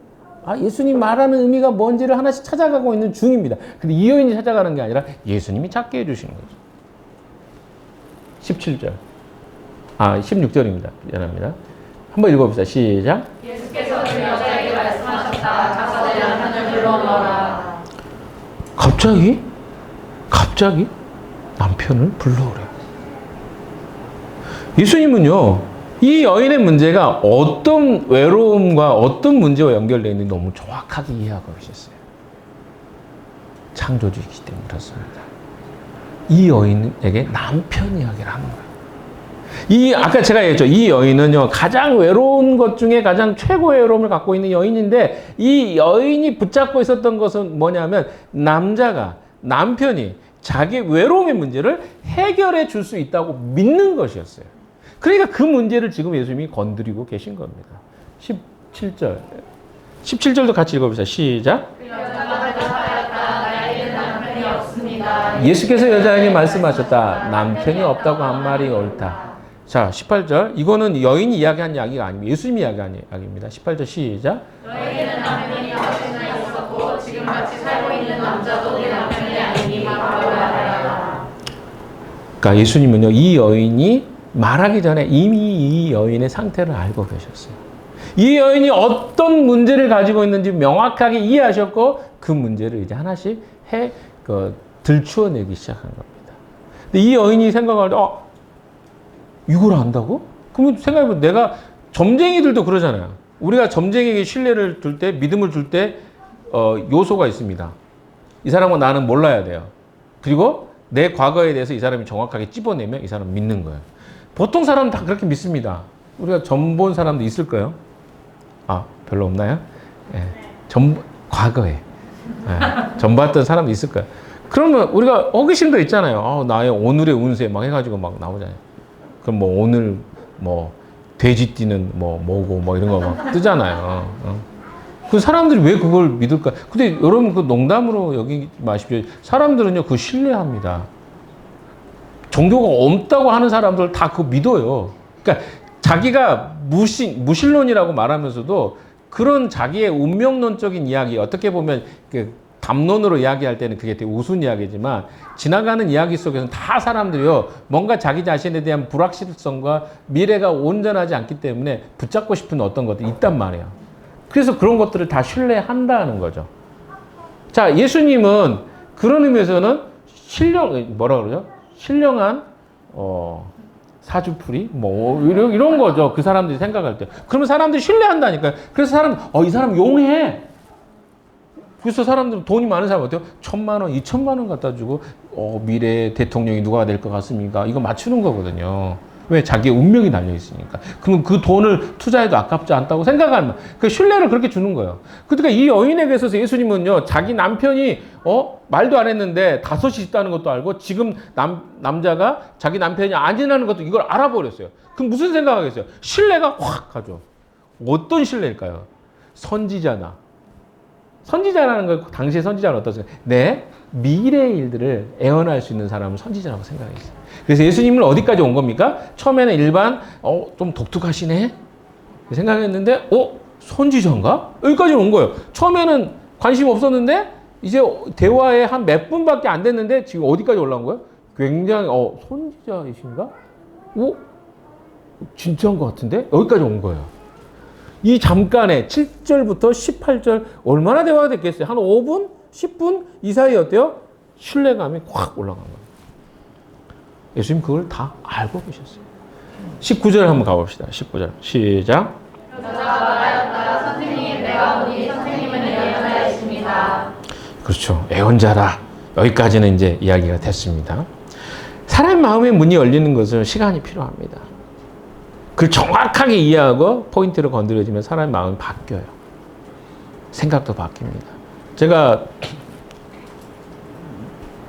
예수님 말하는 의미가 뭔지를 하나씩 찾아가고 있는 중입니다. 근데 이 여인이 찾아가는 게 아니라 예수님이 찾게 해주시는 거죠. 17절. 16절입니다. 미안합니다. 한번 읽어봅시다. 시작. 예수께서 그 여자에게 말씀하셨다. 가서 내 남편을 불러오너라. 갑자기 남편을 불러오래요. 예수님은요, 이 여인의 문제가 어떤 외로움과 어떤 문제와 연결되어 있는지 너무 정확하게 이해하고 계셨어요. 창조주이기 때문에 그렇습니다. 이 여인에게 남편 이야기를 하는 거예요. 아까 제가 얘기했죠. 이 여인은요, 가장 외로운 것 중에 가장 최고의 외로움을 갖고 있는 여인인데, 이 여인이 붙잡고 있었던 것은 뭐냐면, 남편이 자기 외로움의 문제를 해결해 줄 수 있다고 믿는 것이었어요. 그러니까 그 문제를 지금 예수님이 건드리고 계신 겁니다. 17절. 17절도 같이 읽어봅시다. 시작. 그 여자가 대답하였다. 나에게는 남편이 없습니다. 예수께서 여자에게 말씀하셨다. 남편이 없다고 한 말이 옳다. 자, 18절. 이거는 여인이 이야기한 이야기가 아닙니다. 예수님이 이야기한 이야기입니다. 18절 시작. 너에게는 남편이 여럿이나 있었고 지금 같이 살고 있는 남자도 네 남편이 아니니 바로 말하라. 그러니까 예수님은요, 이 여인이 말하기 전에 이미 이 여인의 상태를 알고 계셨어요. 이 여인이 어떤 문제를 가지고 있는지 명확하게 이해하셨고 그 문제를 이제 하나씩 들추어내기 시작한 겁니다. 근데 이 여인이 생각할 때 이걸 안다고? 그러면 생각해보면 내가 점쟁이들도 그러잖아요. 우리가 점쟁이에게 신뢰를 둘 때, 믿음을 줄 때 요소가 있습니다. 이 사람은 나는 몰라야 돼요. 그리고 내 과거에 대해서 이 사람이 정확하게 찝어내면 이 사람은 믿는 거예요. 보통 사람은 다 그렇게 믿습니다. 우리가 점 본 사람도 있을 거예요. 별로 없나요? 예. 과거에. 예. 점 봤던 사람도 있을 거예요. 그러면 우리가 호기심도 있잖아요. 나의 오늘의 운세 막 해가지고 막 나오잖아요. 그럼 뭐 오늘 뭐 돼지 띠는 뭐고 뭐 이런 거 막 뜨잖아요. 그 사람들이 왜 그걸 믿을까? 근데 여러분 그 농담으로 여기지 마십시오. 사람들은요 그거 신뢰합니다. 종교가 없다고 하는 사람들 다 그거 믿어요. 그러니까 자기가 무신론이라고 말하면서도 그런 자기의 운명론적인 이야기, 어떻게 보면 그 담론으로 이야기할 때는 그게 되게 우스운 이야기지만 지나가는 이야기 속에서는 다 사람들이요 뭔가 자기 자신에 대한 불확실성과 미래가 온전하지 않기 때문에 붙잡고 싶은 어떤 것들이 있단 말이에요. 그래서 그런 것들을 다 신뢰한다는 거죠. 자, 예수님은 그런 의미에서는 신령한 사주풀이 이런 거죠. 그 사람들이 생각할 때. 그러면 사람들이 신뢰한다니까요. 그래서 이 사람 용해. 그래서 사람들 돈이 많은 사람 어때요? 1,000만 원, 2,000만 원 갖다 주고 미래 대통령이 누가 될 것 같습니까? 이거 맞추는 거거든요. 왜? 자기의 운명이 달려 있으니까. 그러면 그 돈을 투자해도 아깝지 않다고 생각하는 그 신뢰를 그렇게 주는 거예요. 그러니까 이 여인에게 있어서 예수님은요, 자기 남편이 말도 안 했는데 5이 있다는 것도 알고 지금 남자가 자기 남편이 아니라는 것도 이걸 알아버렸어요. 그럼 무슨 생각하겠어요? 신뢰가 확 가죠. 어떤 신뢰일까요? 선지자나. 선지자라는 걸 당시의 선지자는 어떻습니까? 내 미래의 일들을 예언할 수 있는 사람은 선지자라고 생각했어요. 그래서 예수님은 어디까지 온 겁니까? 처음에는 일반 좀 독특하시네 생각했는데 선지자인가? 여기까지 온 거예요. 처음에는 관심 없었는데 이제 대화에 한 몇 분밖에 안 됐는데 지금 어디까지 올라온 거예요? 굉장히 선지자이신가? 진짜인 것 같은데? 여기까지 온 거예요. 이 잠깐에 7절부터 18절 얼마나 대화가 됐겠어요? 한 5분? 10분? 이 사이에 어때요? 신뢰감이 확 올라간 거예요. 예수님 그걸 다 알고 계셨어요. 19절 한번 가봅시다. 19절 시작. 여자가 말하였다. 선생님, 내가 보니 선생님은 예언자이십니다. 그렇죠. 예언자라. 여기까지는 이제 이야기가 됐습니다. 사람 마음의 문이 열리는 것은 시간이 필요합니다. 그걸 정확하게 이해하고 포인트를 건드려주면 사람의 마음이 바뀌어요. 생각도 바뀝니다. 제가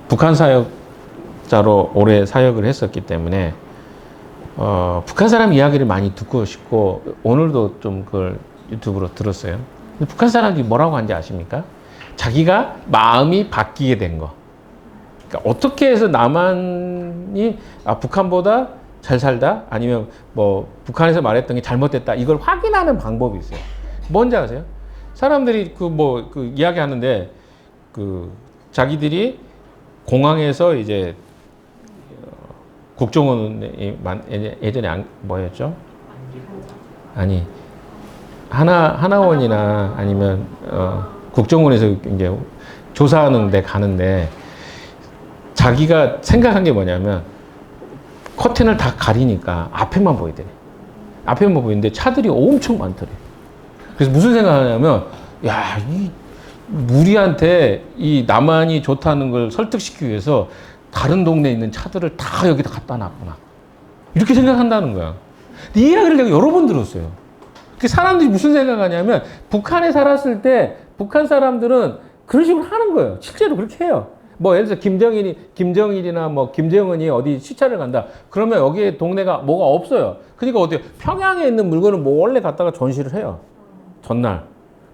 북한 사역자로 오래 사역을 했었기 때문에 북한 사람 이야기를 많이 듣고 싶고 오늘도 좀 그걸 유튜브로 들었어요. 근데 북한 사람들이 뭐라고 하는지 아십니까? 자기가 마음이 바뀌게 된 거. 그러니까 어떻게 해서 남한이 북한보다 잘 살다? 아니면 북한에서 말했던 게 잘못됐다. 이걸 확인하는 방법이 있어요. 뭔지 아세요? 사람들이 이야기 하는데, 자기들이 공항에서 이제, 국정원이 예전에 뭐였죠? 아니, 하나원이나 아니면, 국정원에서 이제 조사하는 데 가는데, 자기가 생각한 게 뭐냐면, 커튼을 다 가리니까 앞에만 보이더래. 앞에만 보이는데 차들이 엄청 많더래. 그래서 무슨 생각하냐면, 이 우리한테 이 남한이 좋다는 걸 설득시키기 위해서 다른 동네에 있는 차들을 다 여기다 갖다 놨구나. 이렇게 생각한다는 거야. 근데 이 이야기를 내가 여러 번 들었어요. 그 사람들이 무슨 생각하냐면, 북한에 살았을 때 북한 사람들은 그런 식으로 하는 거예요. 실제로 그렇게 해요. 예를 들어서 김정일이나 김정은이 어디 시차를 간다. 그러면 여기에 동네가 뭐가 없어요. 그러니까 어때요? 평양에 있는 물건을 원래 갖다가 전시를 해요. 전날.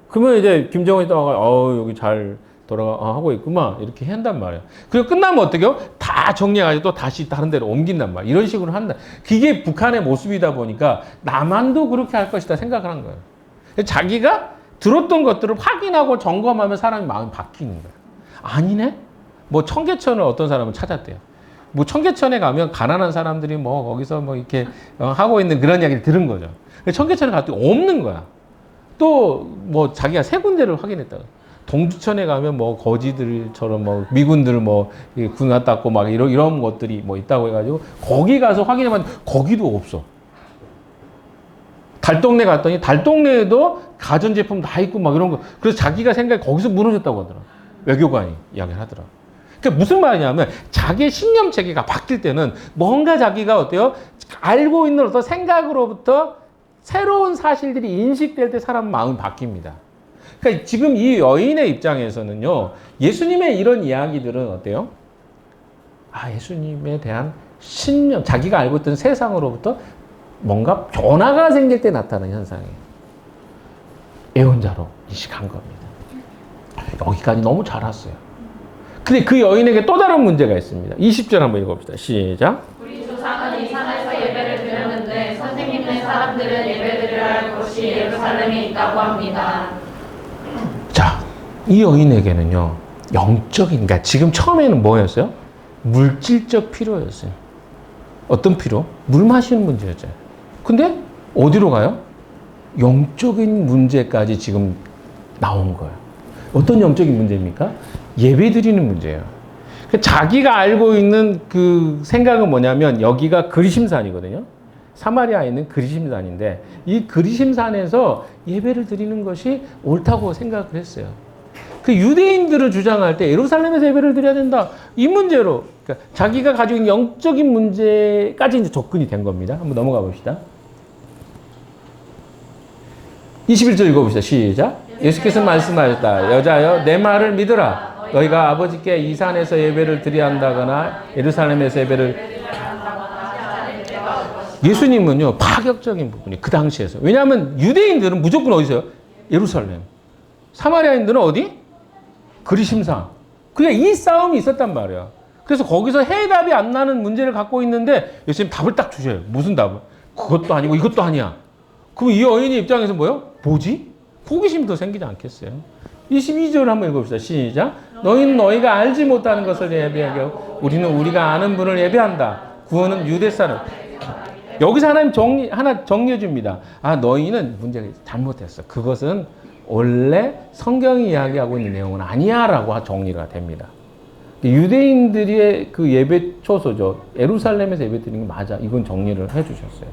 그러면 이제 김정은이 떠나가, 여기 잘 하고 있구만. 이렇게 한단 말이에요. 그리고 끝나면 어떻게요? 다 정리해가지고 또 다시 다른 데로 옮긴단 말이에요. 이런 식으로 한다. 그게 북한의 모습이다 보니까 남한도 그렇게 할 것이다 생각을 한 거예요. 자기가 들었던 것들을 확인하고 점검하면 사람이 마음이 바뀌는 거예요. 아니네? 뭐 청계천을 어떤 사람은 찾았대요. 뭐 청계천에 가면 가난한 사람들이 뭐 거기서 뭐 이렇게 하고 있는 그런 이야기를 들은 거죠. 청계천에 갔더니 없는 거야. 또 뭐 자기가 세 군데를 확인했다고. 동두천에 가면 뭐 거지들처럼 뭐 미군들 뭐 군 갔다 왔고 막 이런 것들이 뭐 있다고 해가지고 거기 가서 확인해봤는데 거기도 없어. 달동네 갔더니 달동네에도 가전제품 다 있고 막 이런 거. 그래서 자기가 생각해 거기서 무너졌다고 하더라. 외교관이 이야기를 하더라. 그러니까 무슨 말이냐면 자기의 신념 체계가 바뀔 때는 뭔가 자기가 어때요? 알고 있는 어떤 생각으로부터 새로운 사실들이 인식될 때 사람 마음이 바뀝니다. 그러니까 지금 이 여인의 입장에서는요, 예수님의 이런 이야기들은 어때요? 예수님에 대한 신념, 자기가 알고 있던 세상으로부터 뭔가 변화가 생길 때 나타나는 현상이에요. 예언자로 인식한 겁니다. 여기까지 너무 잘 왔어요. 근데 그 여인에게 또 다른 문제가 있습니다. 20절 한번 읽어봅시다. 시작. 우리 조상은 이 산에서 예배를 드렸는데 선생님네 사람들은 예배드려야 할 곳이 예루살렘에 있다고 합니다. 자, 이 여인에게는요, 영적인, 그러니까 지금 처음에는 뭐였어요? 물질적 필요였어요. 어떤 필요? 물 마시는 문제였죠. 근데 어디로 가요? 영적인 문제까지 지금 나온 거예요. 어떤 영적인 문제입니까? 예배 드리는 문제예요. 자기가 알고 있는 그 생각은 뭐냐면 여기가 그리심산이거든요. 사마리아에 있는 그리심산인데 이 그리심산에서 예배를 드리는 것이 옳다고 생각을 했어요. 그 유대인들을 주장할 때 예루살렘에서 예배를 드려야 된다. 이 문제로 그러니까 자기가 가지고 있는 영적인 문제까지 이제 접근이 된 겁니다. 한번 넘어가 봅시다. 21절 읽어봅시다. 시작. 예수께서 말씀하셨다. 여자여 내 말을 믿으라. 너희가 아버지께 이 산에서 예배를 드려야 한다거나 예루살렘에서 예배를 예수님은요 파격적인 부분이 그 당시에서 왜냐하면 유대인들은 무조건 어디서요? 예루살렘. 사마리아인들은 어디? 그리심산. 그냥 이 싸움이 있었단 말이야. 그래서 거기서 해답이 안 나는 문제를 갖고 있는데 예수님 답을 딱 주셔요. 무슨 답을? 그것도 아니고 이것도 아니야. 그럼 이 여인의 입장에서 뭐예요? 뭐지? 호기심이 더 생기지 않겠어요? 22절 한번 읽어봅시다. 시작. 너희는 너희가 알지 못하는 것을 예배하게 하고 우리는 우리가 아는 분을 예배한다. 구원은 유대 사람. 여기서 하나님 하나 정리해 줍니다. 너희는 문제가 잘못했어. 그것은 원래 성경이 이야기하고 있는 내용은 아니야 라고 정리가 됩니다. 유대인들의 그 예배 초소죠. 예루살렘에서 예배 드리는 게 맞아. 이건 정리를 해 주셨어요.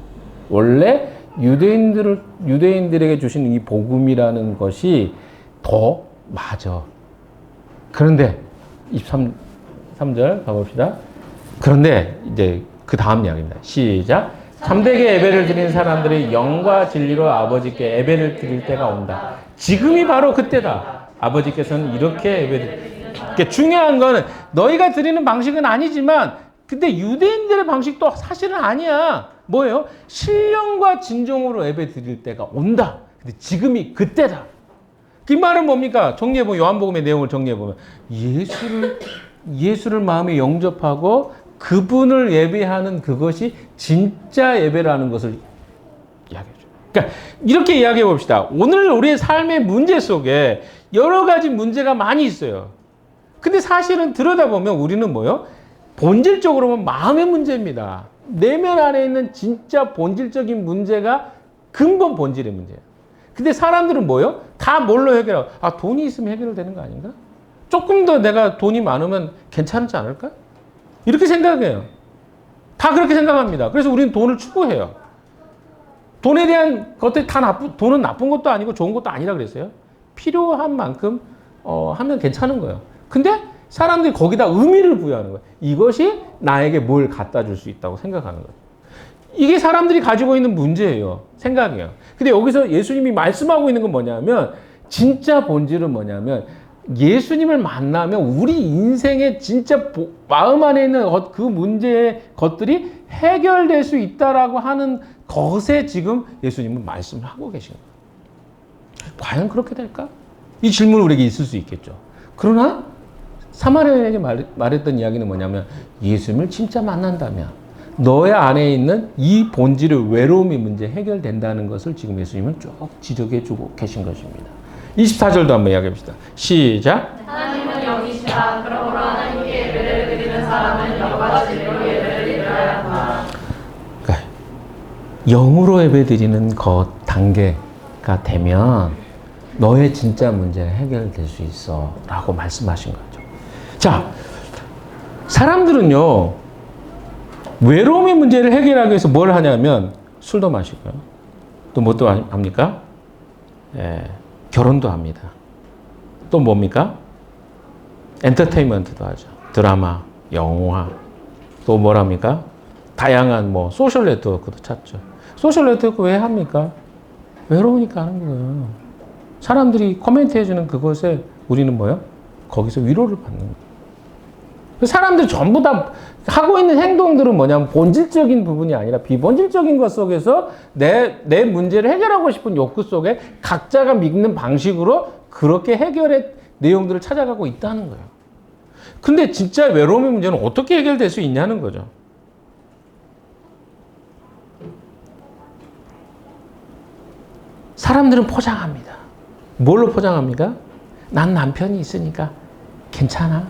원래 유대인들에게 주신 이 복음이라는 것이 더 맞아. 그런데 23절 가봅시다. 그런데 이제 그 다음 이야기입니다. 시작. 참되게 예배를 드리는 사람들이 영과 진리로 아버지께 예배를 드릴 때가 온다. 지금이 바로 그때다. 아버지께서는 이렇게 예배를 중요한 거는 너희가 드리는 방식은 아니지만 근데 유대인들의 방식도 사실은 아니야. 뭐예요? 신령과 진정으로 예배 드릴 때가 온다. 근데 지금이 그때다. 그 말은 뭡니까? 정리해보면 요한복음의 내용을 정리해보면 예수를 마음에 영접하고 그분을 예배하는 그것이 진짜 예배라는 것을 이야기해줘요. 그러니까 이렇게 이야기해 봅시다. 오늘 우리의 삶의 문제 속에 여러 가지 문제가 많이 있어요. 근데 사실은 들여다보면 우리는 뭐예요? 본질적으로 보면 마음의 문제입니다. 내면 안에 있는 진짜 본질적인 문제가 근본 본질의 문제예요. 근데 사람들은 뭐예요? 다 뭘로 해결하고 돈이 있으면 해결되는 거 아닌가? 조금 더 내가 돈이 많으면 괜찮지 않을까? 이렇게 생각해요. 다 그렇게 생각합니다. 그래서 우리는 돈을 추구해요. 돈에 대한 것들이 다 돈은 나쁜 것도 아니고 좋은 것도 아니라 그랬어요. 필요한 만큼 하면 괜찮은 거예요. 근데 사람들이 거기다 의미를 부여하는 거예요. 이것이 나에게 뭘 갖다 줄 수 있다고 생각하는 거예요. 이게 사람들이 가지고 있는 문제예요. 생각이에요. 근데 여기서 예수님이 말씀하고 있는 건 뭐냐면 진짜 본질은 뭐냐면 예수님을 만나면 우리 인생의 진짜 마음 안에 있는 그 문제의 것들이 해결될 수 있다라고 하는 것에 지금 예수님은 말씀을 하고 계신 거예요. 과연 그렇게 될까? 이 질문이 우리에게 있을 수 있겠죠. 그러나 사마리아인에게 말했던 이야기는 뭐냐면 예수님을 진짜 만난다면 너의 안에 있는 이 본질의 외로움의 문제 해결된다는 것을 지금 예수님은 쭉 지적해 주고 계신 것입니다. 24절도 한번 이야기해봅시다. 시작. 하나님은 영이시라. 그러므로 하나님께 예배를 드리는 사람은 영과 진리로 예배를 드려야 한다. 그러니까 영으로 예배 드리는 것 단계가 되면 너의 진짜 문제가 해결될 수 있어 라고 말씀하신 거죠. 자, 사람들은요 외로움의 문제를 해결하기 위해서 뭘 하냐면 술도 마시고요. 또 뭐 또 합니까? 예, 결혼도 합니다. 또 뭡니까? 엔터테인먼트도 하죠. 드라마, 영화, 또 뭐랍니까? 다양한 뭐 소셜 네트워크도 찾죠. 소셜 네트워크 왜 합니까? 외로우니까 하는 거예요. 사람들이 코멘트 해주는 그것에 우리는 뭐요? 거기서 위로를 받는 거예요. 사람들이 전부 다 하고 있는 행동들은 뭐냐면 본질적인 부분이 아니라 비본질적인 것 속에서 내 문제를 해결하고 싶은 욕구 속에 각자가 믿는 방식으로 그렇게 해결의 내용들을 찾아가고 있다는 거예요. 근데 진짜 외로움의 문제는 어떻게 해결될 수 있냐는 거죠. 사람들은 포장합니다. 뭘로 포장합니까? 난 남편이 있으니까 괜찮아.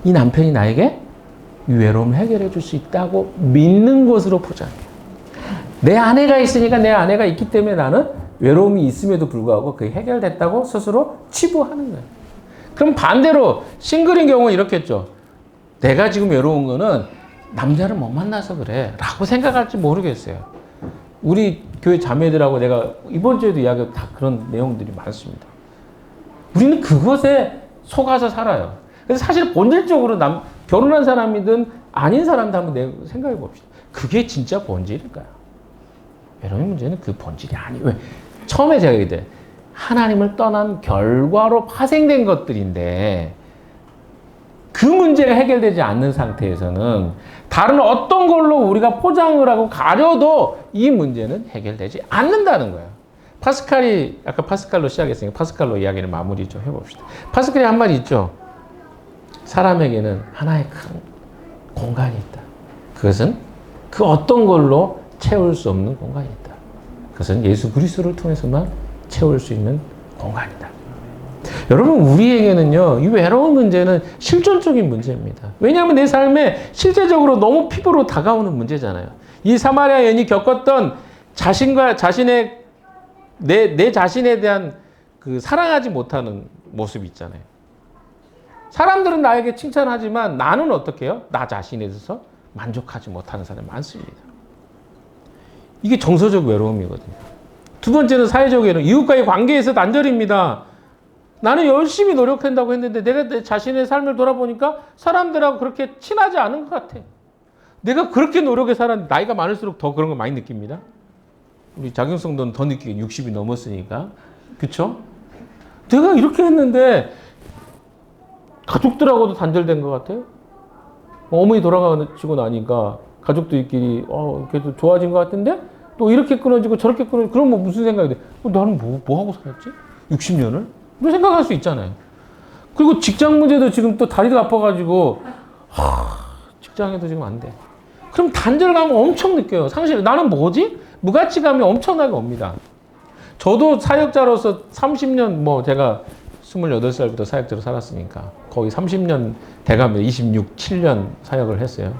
이 남편이 나에게 이 외로움을 해결해 줄 수 있다고 믿는 것으로 포장해요. 내 아내가 있으니까 내 아내가 있기 때문에 나는 외로움이 있음에도 불구하고 그게 해결됐다고 스스로 치부하는 거예요. 그럼 반대로 싱글인 경우는 이렇겠죠. 내가 지금 외로운 거는 남자를 못 만나서 그래 라고 생각할지 모르겠어요. 우리 교회 자매들하고 내가 이번 주에도 이야기하고 다 그런 내용들이 많습니다. 우리는 그것에 속아서 살아요. 그래서 사실 본질적으로 결혼한 사람이든 아닌 사람도 한번 생각해 봅시다. 그게 진짜 본질일까요? 외로움의 문제는 그 본질이 아니에요. 왜? 처음에 제가 얘기했는데 하나님을 떠난 결과로 파생된 것들인데 그 문제가 해결되지 않는 상태에서는 다른 어떤 걸로 우리가 포장을 하고 가려도 이 문제는 해결되지 않는다는 거예요. 파스칼이 아까 파스칼로 시작했으니까 파스칼로 이야기를 마무리 좀 해봅시다. 파스칼이 한 말이 있죠. 사람에게는 하나의 큰 공간이 있다. 그것은 그 어떤 걸로 채울 수 없는 공간이 있다. 그것은 예수 그리스도를 통해서만 채울 수 있는 공간이다. 여러분 우리에게는요 이 외로운 문제는 실존적인 문제입니다. 왜냐하면 내 삶에 실제적으로 너무 피부로 다가오는 문제잖아요. 이 사마리아 여인이 겪었던 자신과 자신의 내 자신에 대한 그 사랑하지 못하는 모습이 있잖아요. 사람들은 나에게 칭찬하지만 나는 어떻게 해요? 나 자신에 대해서 만족하지 못하는 사람이 많습니다. 이게 정서적 외로움이거든요. 두 번째는 사회적 외로움. 이웃과의 관계에서 단절입니다. 나는 열심히 노력한다고 했는데 내가 내 자신의 삶을 돌아보니까 사람들하고 그렇게 친하지 않은 것 같아. 내가 그렇게 노력해 살았는데 나이가 많을수록 더 그런 거 많이 느낍니다. 우리 장영성도는 더 느끼게 60이 넘었으니까. 그쵸? 내가 이렇게 했는데 가족들하고도 단절된 것 같아요. 어머니 돌아가시고 나니까 가족들끼리 그래도 좋아진 것 같은데 또 이렇게 끊어지고 저렇게 끊어지고 그럼 뭐 무슨 생각이 돼? 나는 뭐 하고 살았지? 60년을? 이런 생각할 수 있잖아요. 그리고 직장 문제도 지금 또 다리도 아파가지고 직장에도 지금 안 돼. 그럼 단절감을 엄청 느껴요. 사실 나는 뭐지? 무가치감이 엄청나게 옵니다. 저도 사역자로서 30년 제가 28살부터 사역자로 살았으니까 거의 30년 돼가면 7년 사역을 했어요.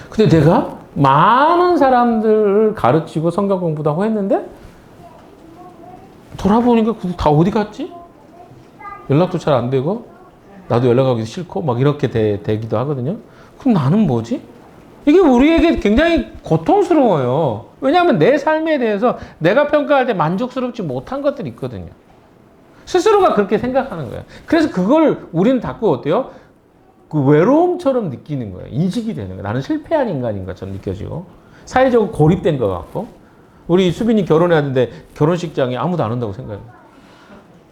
근데 내가 많은 사람들을 가르치고 성경 공부도 하고 했는데 돌아보니까 다 어디 갔지? 연락도 잘 안 되고 나도 연락하기도 싫고 막 이렇게 되기도 하거든요. 그럼 나는 뭐지? 이게 우리에게 굉장히 고통스러워요. 왜냐하면 내 삶에 대해서 내가 평가할 때 만족스럽지 못한 것들이 있거든요. 스스로가 그렇게 생각하는 거예요. 그래서 그걸 우리는 자꾸 어때요? 그 외로움처럼 느끼는 거예요. 인식이 되는 거예요. 나는 실패한 인간인 것처럼 느껴지고 사회적으로 고립된 것 같고 우리 수빈이 결혼해야 되는데 결혼식장에 아무도 안 온다고 생각해요.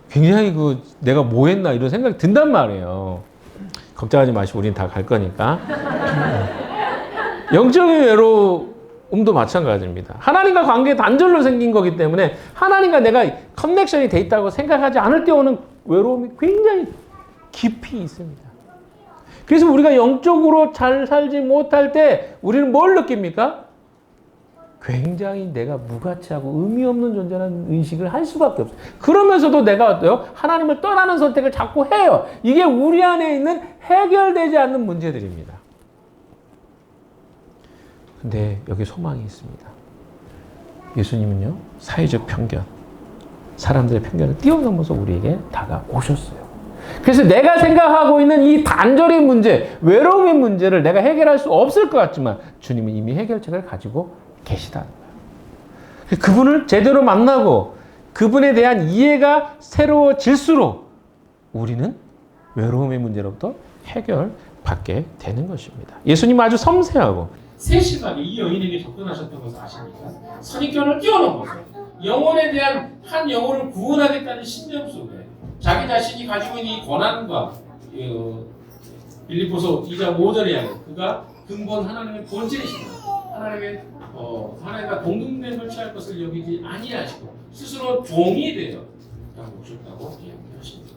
굉장히 내가 뭐 했나 이런 생각이 든단 말이에요. 걱정하지 마시고 우리는 다 갈 거니까. 영적인 외로움도 마찬가지입니다. 하나님과 관계 단절로 생긴 거기 때문에 하나님과 내가 커넥션이 돼 있다고 생각하지 않을 때 오는 외로움이 굉장히 깊이 있습니다. 그래서 우리가 영적으로 잘 살지 못할 때 우리는 뭘 느낍니까? 굉장히 내가 무가치하고 의미 없는 존재라는 인식을 할 수밖에 없어요. 그러면서도 내가 어때요? 하나님을 떠나는 선택을 자꾸 해요. 이게 우리 안에 있는 해결되지 않는 문제들입니다. 근데 여기 소망이 있습니다. 예수님은요, 사회적 편견, 사람들의 편견을 뛰어넘어서 우리에게 다가오셨어요. 그래서 내가 생각하고 있는 이 단절의 문제, 외로움의 문제를 내가 해결할 수 없을 것 같지만 주님은 이미 해결책을 가지고 계시다는 거예요. 그분을 제대로 만나고 그분에 대한 이해가 새로워질수록 우리는 외로움의 문제로부터 해결받게 되는 것입니다. 예수님은 아주 섬세하고 세심하게 이 여인에게 접근하셨던 것을 아십니까? 선입견을 뛰어넘어서 영혼에 대한 한 영혼을 구원하겠다는 신념 속에 자기 자신이 가지고 있는 이 권한과 빌립보서 2장 5절에 하는 그가 근본 하나님의 본체이시다. 하나님과 동등됨을 취할 것을 여기지 아니하시고 스스로 종이 되어 오셨다고 이야기하십니다.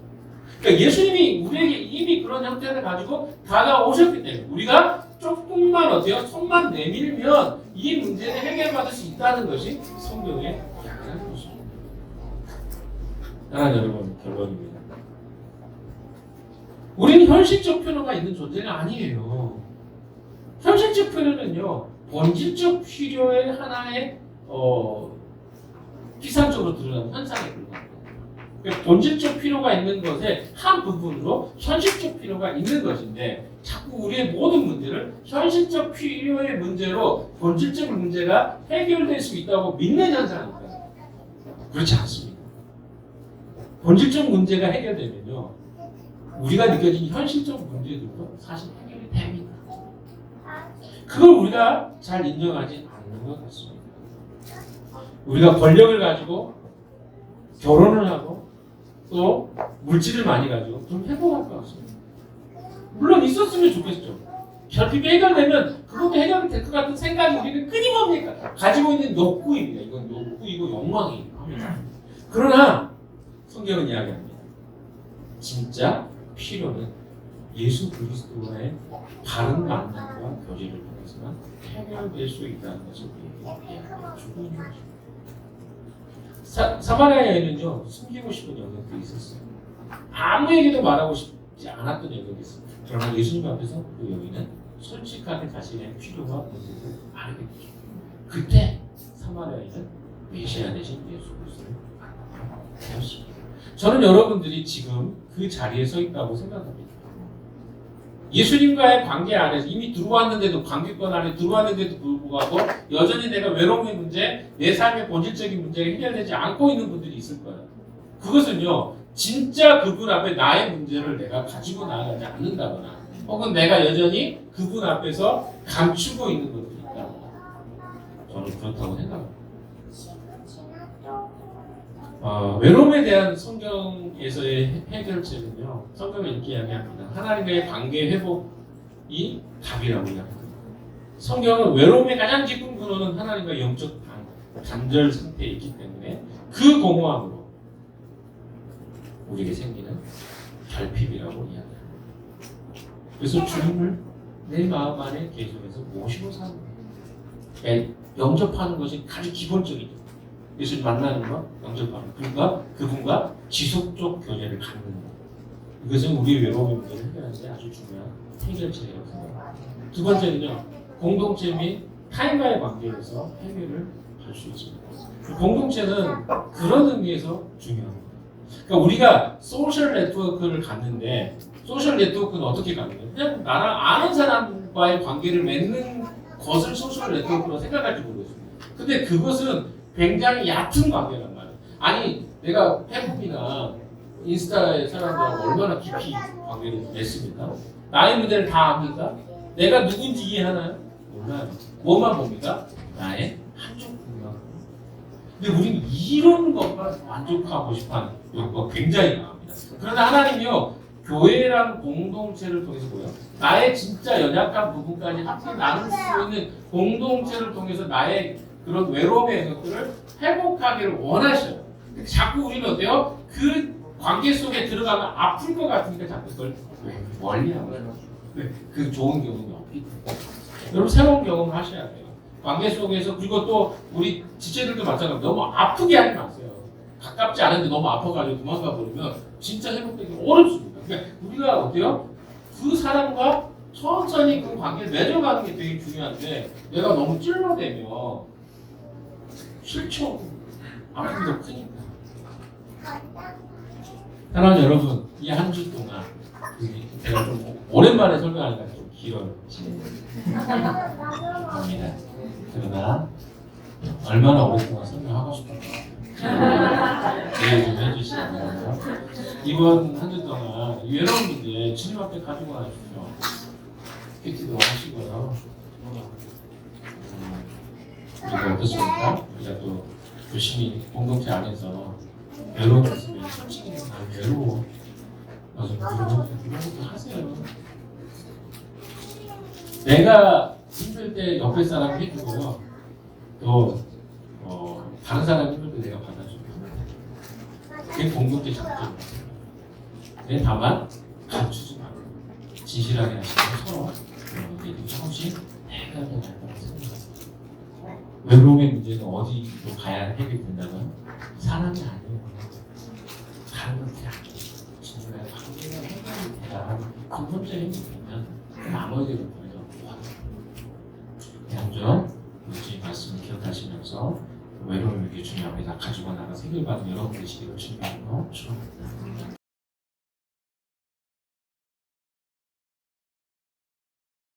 그러니까 예수님이 우리에게 이미 그런 형태를 가지고 다가오셨기 때문에 우리가 조금만 어때요? 손만 내밀면 이 문제를 해결받을 수 있다는 것이 성경의 이야기라는 것입니다. 사랑하는 여러분, 결론입니다. 우리는 현실적 필요가 있는 존재가 아니에요. 현실적 필요는요, 본질적 필요의 하나의 피상적으로 드러나는 현상에 불과합니다. 그러니까 본질적 필요가 있는 것의 한 부분으로 현실적 필요가 있는 것인데 자꾸 우리의 모든 문제를 현실적 필요의 문제로 본질적 문제가 해결될 수 있다고 믿는 현상입니다. 그렇지 않습니다. 본질적 문제가 해결되면요, 우리가 느껴진 현실적 문제들도 사실 해결이 됩니다. 그걸 우리가 잘 인정하지 않는 것 같습니다. 우리가 권력을 가지고 결혼을 하고 또 물질을 많이 가지고 좀 행복할 것 같습니다. 물론 있었으면 좋겠죠. 결핍이 해결되면 그것도 해결이 될 것 같은 생각이 우리는 끊임없이 가지고 있는 욕구입니다. 이건 욕구이고 욕망입니다. 그러나 성경은 이야기합니다. 진짜 필요는 예수 그리스도와의 바른 만남과 교제를 통해서만 해결될 수 있다는 것을 이야기해주고 있는 것입니다. 사마리아 여인은요, 숨기고 싶은 영역도 있었어요. 아무에게도 말하고 싶지 않았던 영역이 있어요. 그러나 예수님 앞에서 그 여인은 솔직하게 자신의 필요와 문제를 알게 되죠. 그때 사마리아 여인은 메시아 되신 예수 그리스도를 만나셨습니다. 저는 여러분들이 지금 그 자리에 서 있다고 생각합니다. 예수님과의 관계 안에서 이미 들어왔는데도, 관계권 안에 들어왔는데도 불구하고 여전히 내가 외로움의 문제, 내 삶의 본질적인 문제가 해결되지 않고 있는 분들이 있을 거예요. 그것은요, 진짜 그분 앞에 나의 문제를 내가 가지고 나아가지 않는다거나 혹은 내가 여전히 그분 앞에서 감추고 있는 것들이 있다거나 저는 그렇다고 생각합니다. 외로움에 대한 성경에서의 해결책은요, 성경은 이렇게 이야기합니다. 하나님의 관계 회복이 답이라고 이야기합니다. 성경은 외로움의 가장 깊은 근원은 하나님과 영적 단절 상태에 있기 때문에 그 공허함으로 우리에게 생기는 결핍이라고 이야기합니다. 그래서 주님을 내 마음 안에 계속해서 모시고 사는 거예요. 영접하는 것이 가장 기본적이죠. 예수님 만나는 것, 영접하는 그분과 지속적 교제를 갖는 것. 이것은 우리의 외로움의 문제를 해결하는 데 아주 중요한 해결책이라고 생각합니다. 두 번째는요, 공동체 및 타인과의 관계에서 해결을 할 수 있습니다. 공동체는 그런 의미에서 중요합니다. 그러니까 우리가 소셜 네트워크를 갖는데, 소셜 네트워크는 어떻게 갖는 거예요? 그냥 나랑 아는 사람과의 관계를 맺는 것을 소셜 네트워크로 생각할지 모르겠습니다. 근데 그것은 굉장히 얕은 관계란 말이에요. 아니, 내가 페북이나 인스타의 사람들하고 얼마나 깊이 관계를 맺습니까? 나의 문제를 다 압니까? 내가 누군지 이해하나요? 몰라요. 뭐만 봅니까? 나의 한쪽 부분만. 근데 우리는 이런 것만 만족하고 싶어하는 욕구가 굉장히 강합니다. 그러나 하나님이요, 교회라는 공동체를 통해서 뭐예요? 나의 진짜 연약한 부분까지 함께 나눌 수 있는 공동체를 통해서 나의 그런 외로움의 영역들을 회복하기를 원하셔요. 자꾸 우리는 어때요? 그 관계 속에 들어가면 아플 것 같으니까 자꾸 그걸 왜 멀리하고 그 좋은 경험이 없기 때문에 여러분 새로운 경험을 하셔야 돼요. 관계 속에서 그리고 또 우리 지체들도 마찬가지로 너무 아프게 하지 마세요. 가깝지 않은데 너무 아파가지고 도망가 버리면 진짜 회복되기 어렵습니다. 그러니까 우리가 어때요? 그 사람과 천천히 그 관계를 맺어가는 게 되게 중요한데 내가 너무 찔러대면 싫죠. 아픔이 더 크니까. 사랑하는 여러분, 이 한 주 동안 제가 좀 오랜만에 설명하니까 좀 길어요. 합니다. 그러나 얼마나 오랫동안 설명하고 싶은가 이해 좀 해주시면 돼요. 이번 한 주 동안 외로운 문제 주님 앞에 가지고 나십시오. PT도 하시고요. 우리가 어떻습니까? 우리가 또 열심히 공동체 안에서 외로운 모습에 솔직히 나 외로워. 맞아, 그런 것도 하세요. 내가 힘들 때 옆에 사람 해주고요. 또 다른 사람 힘들 때 내가 받아주고. 그게 공동체 장점이에요. 근데 다만 감추지 말고 진실하게 하시고 서로 얘기 조금씩 해결해야 될 거라고 생각합니다. 외로움의 문제는 어디로 가야 해결된다면 사람이 아니에요. 다른 것들이 아니에요. 진짜 관계가 해결이 돼야 그 혼자 힘들면 나머지를 버려요. 양쪽 우리 말씀을 기억하시면서 외로움을 이렇게 주님 앞에 다 가지고 나가서 해결받은 여러분 되시기를 주님으로 축원합니다.